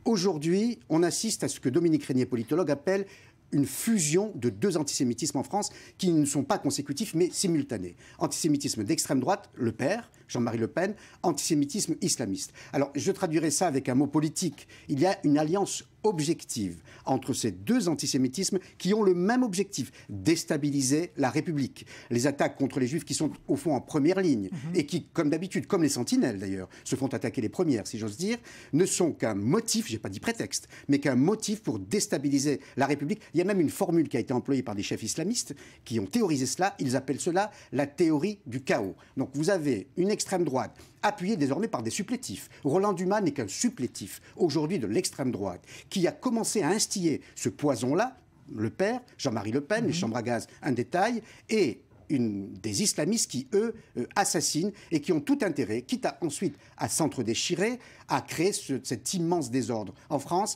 Aujourd'hui, on assiste à ce que Dominique Régnier, politologue, appelle une fusion de deux antisémitismes en France qui ne sont pas consécutifs mais simultanés. Antisémitisme d'extrême droite, le père, Jean-Marie Le Pen, antisémitisme islamiste. Alors je traduirai ça avec un mot politique. Il y a une alliance objective entre ces deux antisémitismes qui ont le même objectif, déstabiliser la République. Les attaques contre les Juifs qui sont au fond en première ligne et qui, comme d'habitude, comme les sentinelles d'ailleurs, se font attaquer les premières, si j'ose dire, ne sont qu'un motif, j'ai pas dit prétexte, mais qu'un motif pour déstabiliser la République. Il y a même une formule qui a été employée par des chefs islamistes qui ont théorisé cela, ils appellent cela la théorie du chaos. Donc vous avez une extrême droite appuyée désormais par des supplétifs. Roland Dumas n'est qu'un supplétif, aujourd'hui de l'extrême droite, qui a commencé à instiller ce poison-là, le père, Jean-Marie Le Pen, les chambres à gaz, un détail, et des islamistes qui, eux, assassinent et qui ont tout intérêt, quitte ensuite à s'entre-déchirer, à créer cet immense désordre en France.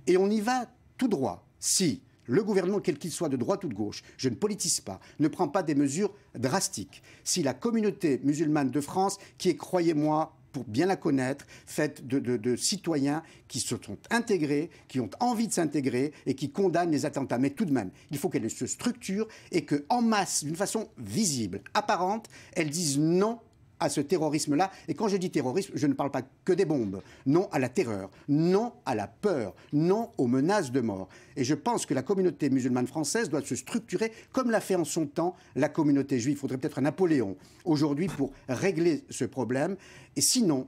Et on y va tout droit si le gouvernement, quel qu'il soit, de droite ou de gauche, je ne politise pas, ne prend pas des mesures drastiques. Si la communauté musulmane de France, qui est, croyez-moi, pour bien la connaître, faite de citoyens qui se sont intégrés, qui ont envie de s'intégrer et qui condamnent les attentats. Mais tout de même, il faut qu'elle se structure et qu'en masse, d'une façon visible, apparente, elles disent non à ce terrorisme-là. Et quand je dis terrorisme, je ne parle pas que des bombes. Non à la terreur, non à la peur, non aux menaces de mort. Et je pense que la communauté musulmane française doit se structurer comme l'a fait en son temps la communauté juive. Il faudrait peut-être un Napoléon aujourd'hui pour régler ce problème. Et sinon,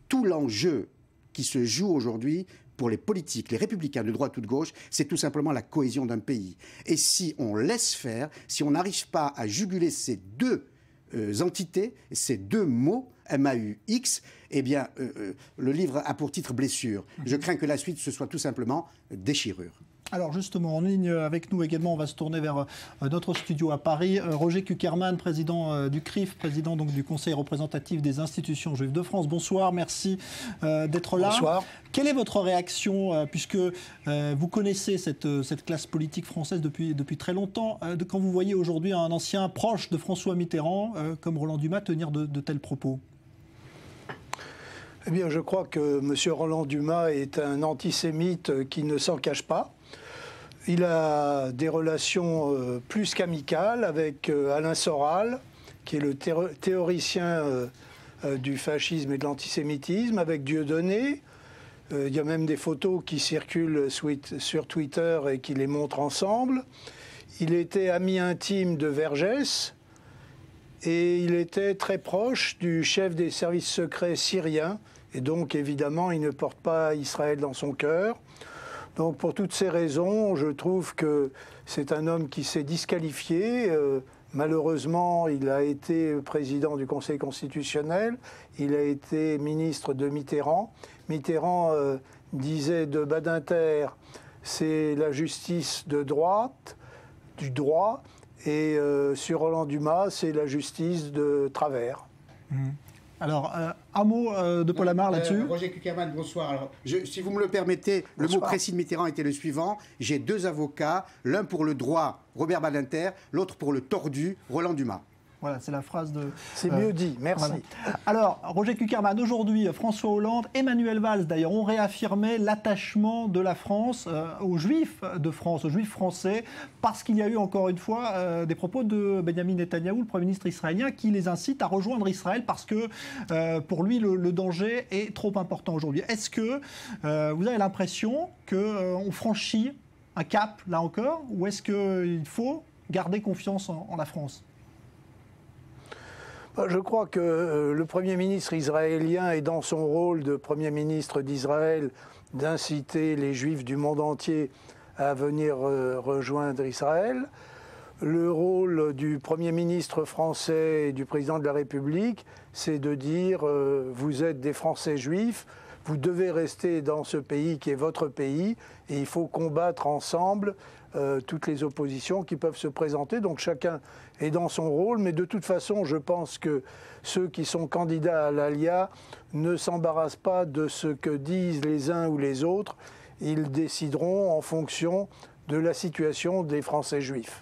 tout l'enjeu qui se joue aujourd'hui pour les politiques, les républicains de droite ou de gauche, c'est tout simplement la cohésion d'un pays. Et si on laisse faire, si on n'arrive pas à juguler ces deux entités, ces deux mots, MAUX, eh bien, le livre a pour titre blessure. Je crains que la suite, ce soit tout simplement déchirure. Alors justement, en ligne avec nous également, on va se tourner vers notre studio à Paris. Roger Kuckerman, président du CRIF, président donc du Conseil représentatif des institutions juives de France. Bonsoir, merci d'être là. Bonsoir. Quelle est votre réaction, puisque vous connaissez cette classe politique française depuis très longtemps, quand vous voyez aujourd'hui un ancien proche de François Mitterrand, comme Roland Dumas, tenir de tels propos ? Eh bien, je crois que M. Roland Dumas est un antisémite qui ne s'en cache pas. Il a des relations plus qu'amicales avec Alain Soral, qui est le théoricien du fascisme et de l'antisémitisme, avec Dieudonné. Il y a même des photos qui circulent sur Twitter et qui les montrent ensemble. Il était ami intime de Vergès et il était très proche du chef des services secrets syriens. Et donc, évidemment, il ne porte pas Israël dans son cœur. Donc, pour toutes ces raisons, je trouve que c'est un homme qui s'est disqualifié. Malheureusement, il a été président du Conseil constitutionnel. Il a été ministre de Mitterrand. Mitterrand disait de Badinter, c'est la justice de droite, du droit. Et sur Roland Dumas, c'est la justice de travers. Alors, un mot de Paul Amar là-dessus. Roger Kuckerman, bonsoir. Alors, si vous me le permettez, le mot précis de Mitterrand était le suivant. J'ai deux avocats, l'un pour le droit, Robert Badinter, l'autre pour le tordu, Roland Dumas. Voilà, c'est la phrase de... C'est mieux dit, merci. Voilà. Alors, Roger Kuckerman, aujourd'hui, François Hollande, Emmanuel Valls, d'ailleurs, ont réaffirmé l'attachement de la France aux Juifs de France, aux Juifs français, parce qu'il y a eu, encore une fois, des propos de Benjamin Netanyahou, le Premier ministre israélien, qui les incite à rejoindre Israël parce que, pour lui, le danger est trop important aujourd'hui. Est-ce que vous avez l'impression qu'on franchit un cap, là encore, ou est-ce qu'il faut garder confiance en la France ? Je crois que le Premier ministre israélien est dans son rôle de Premier ministre d'Israël d'inciter les Juifs du monde entier à venir rejoindre Israël. Le rôle du Premier ministre français et du Président de la République, c'est de dire vous êtes des Français juifs, vous devez rester dans ce pays qui est votre pays et il faut combattre ensemble toutes les oppositions qui peuvent se présenter. Donc chacun est dans son rôle, mais de toute façon, je pense que ceux qui sont candidats à l'ALIA ne s'embarrassent pas de ce que disent les uns ou les autres. Ils décideront en fonction de la situation des Français juifs.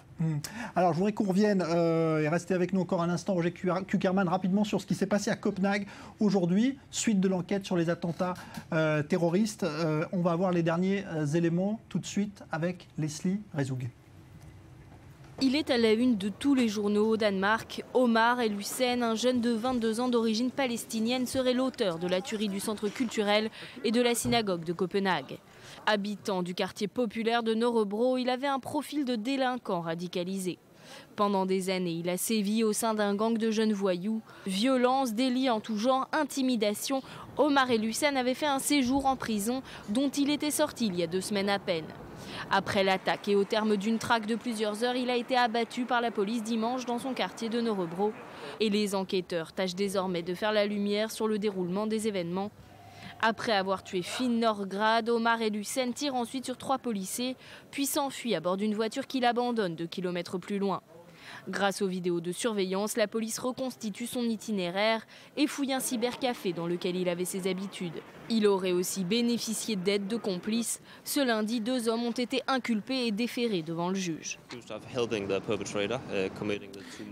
Alors, je voudrais qu'on revienne et rester avec nous encore un instant, Roger Kuckerman, rapidement sur ce qui s'est passé à Copenhague aujourd'hui, suite de l'enquête sur les attentats terroristes. On va avoir les derniers éléments tout de suite avec Leslie Rezoug. Il est à la une de tous les journaux au Danemark. Omar El Hussein, un jeune de 22 ans d'origine palestinienne, serait l'auteur de la tuerie du centre culturel et de la synagogue de Copenhague. Habitant du quartier populaire de Nørrebro, il avait un profil de délinquant radicalisé. Pendant des années, il a sévi au sein d'un gang de jeunes voyous. Violence, délits en tout genre, intimidation. Omar El Hussein avait fait un séjour en prison dont il était sorti il y a 2 semaines à peine. Après l'attaque et au terme d'une traque de plusieurs heures, il a été abattu par la police dimanche dans son quartier de Nørrebro. Et les enquêteurs tâchent désormais de faire la lumière sur le déroulement des événements. Après avoir tué Finn Nørgaard, Omar El Hussein tire ensuite sur 3 policiers, puis s'enfuit à bord d'une voiture qu'il abandonne 2 kilomètres plus loin. Grâce aux vidéos de surveillance, la police reconstitue son itinéraire et fouille un cybercafé dans lequel il avait ses habitudes. Il aurait aussi bénéficié d'aide de complices. Ce lundi, 2 hommes ont été inculpés et déférés devant le juge.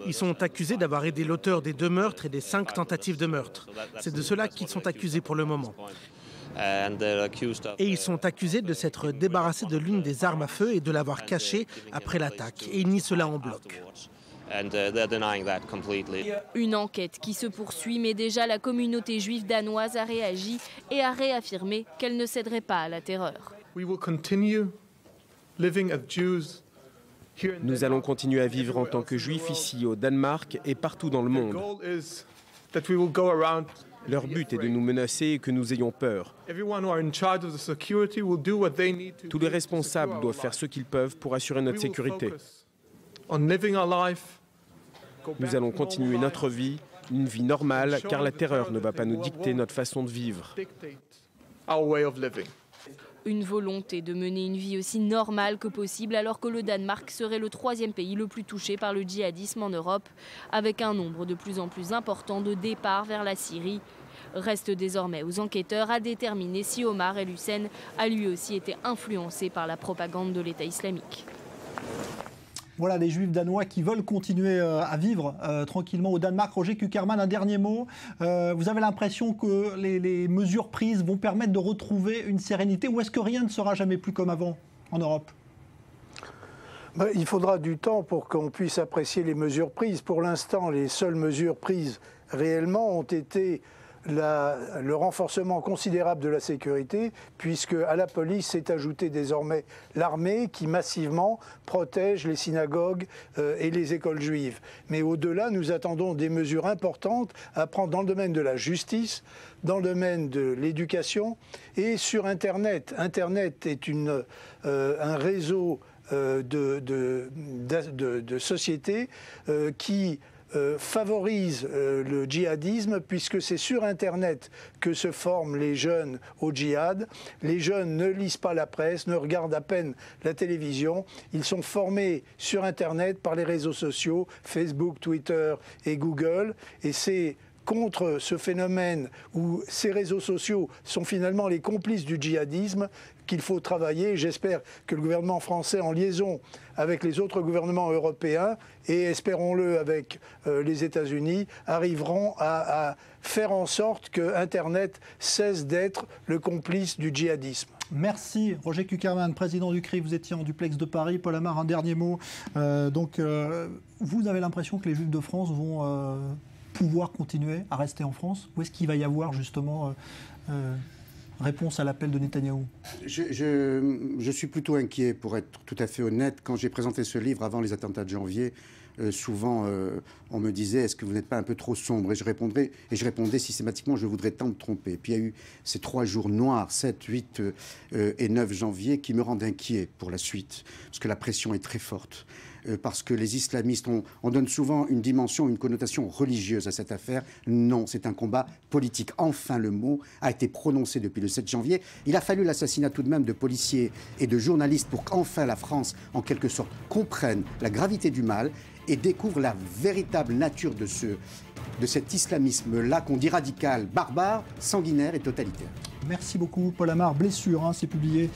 Ils sont accusés d'avoir aidé l'auteur des 2 meurtres et des 5 tentatives de meurtre. C'est de cela qu'ils sont accusés pour le moment. Et ils sont accusés de s'être débarrassés de l'une des armes à feu et de l'avoir cachée après l'attaque. Et ils nient cela en bloc. Une enquête qui se poursuit, mais déjà la communauté juive danoise a réagi et a réaffirmé qu'elle ne céderait pas à la terreur. Nous allons continuer à vivre en tant que juifs ici au Danemark et partout dans le monde. Leur but est de nous menacer et que nous ayons peur. Tous les responsables doivent faire ce qu'ils peuvent pour assurer notre sécurité. Nous allons continuer notre vie, une vie normale, car la terreur ne va pas nous dicter notre façon de vivre. Une volonté de mener une vie aussi normale que possible alors que le Danemark serait le 3e pays le plus touché par le djihadisme en Europe, avec un nombre de plus en plus important de départs vers la Syrie. Reste désormais aux enquêteurs à déterminer si Omar El-Hussein a lui aussi été influencé par la propagande de l'État islamique. Voilà les juifs danois qui veulent continuer à vivre tranquillement au Danemark. Roger Kuckerman, un dernier mot. Vous avez l'impression que les mesures prises vont permettre de retrouver une sérénité ou est-ce que rien ne sera jamais plus comme avant en Europe ? Il faudra du temps pour qu'on puisse apprécier les mesures prises. Pour l'instant, les seules mesures prises réellement ont été le renforcement considérable de la sécurité, puisque à la police s'est ajoutée désormais l'armée qui massivement protège les synagogues et les écoles juives. Mais au-delà, nous attendons des mesures importantes à prendre dans le domaine de la justice, dans le domaine de l'éducation et sur Internet. Internet est un réseau de sociétés qui favorise le djihadisme puisque c'est sur Internet que se forment les jeunes au djihad. Les jeunes ne lisent pas la presse, ne regardent à peine la télévision. Ils sont formés sur Internet par les réseaux sociaux, Facebook, Twitter et Google. Et c'est contre ce phénomène où ces réseaux sociaux sont finalement les complices du djihadisme qu'il faut travailler. J'espère que le gouvernement français, en liaison avec les autres gouvernements européens et espérons-le avec les États-Unis, arriveront à faire en sorte que Internet cesse d'être le complice du djihadisme. Merci Roger Kuckerman, président du CRI, vous étiez en duplex de Paris. Paul Amar, un dernier mot. Vous avez l'impression que les Juifs de France vont pouvoir continuer à rester en France? Ou est-ce qu'il va y avoir justement réponse à l'appel de Netanyahou? Je suis plutôt inquiet, pour être tout à fait honnête. Quand j'ai présenté ce livre avant les attentats de janvier, souvent on me disait « Est-ce que vous n'êtes pas un peu trop sombre ?» Et je répondais systématiquement « Je voudrais tant me tromper ». Puis il y a eu ces 3 jours noirs, 7, 8 et 9 janvier, qui me rendent inquiet pour la suite, parce que la pression est très forte. Parce que les islamistes, on donne souvent une dimension, une connotation religieuse à cette affaire. Non, c'est un combat politique. Enfin, le mot a été prononcé depuis le 7 janvier. Il a fallu l'assassinat tout de même de policiers et de journalistes pour qu'enfin la France, en quelque sorte, comprenne la gravité du mal et découvre la véritable nature de cet islamisme-là qu'on dit radical, barbare, sanguinaire et totalitaire. Merci beaucoup Paul Amar. Blessure, c'est publié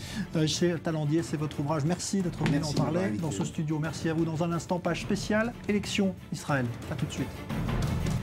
chez Talandier, c'est votre ouvrage. Merci d'être venu en parler dans ce studio. Merci à vous. Dans un instant, page spéciale, élection Israël. A tout de suite.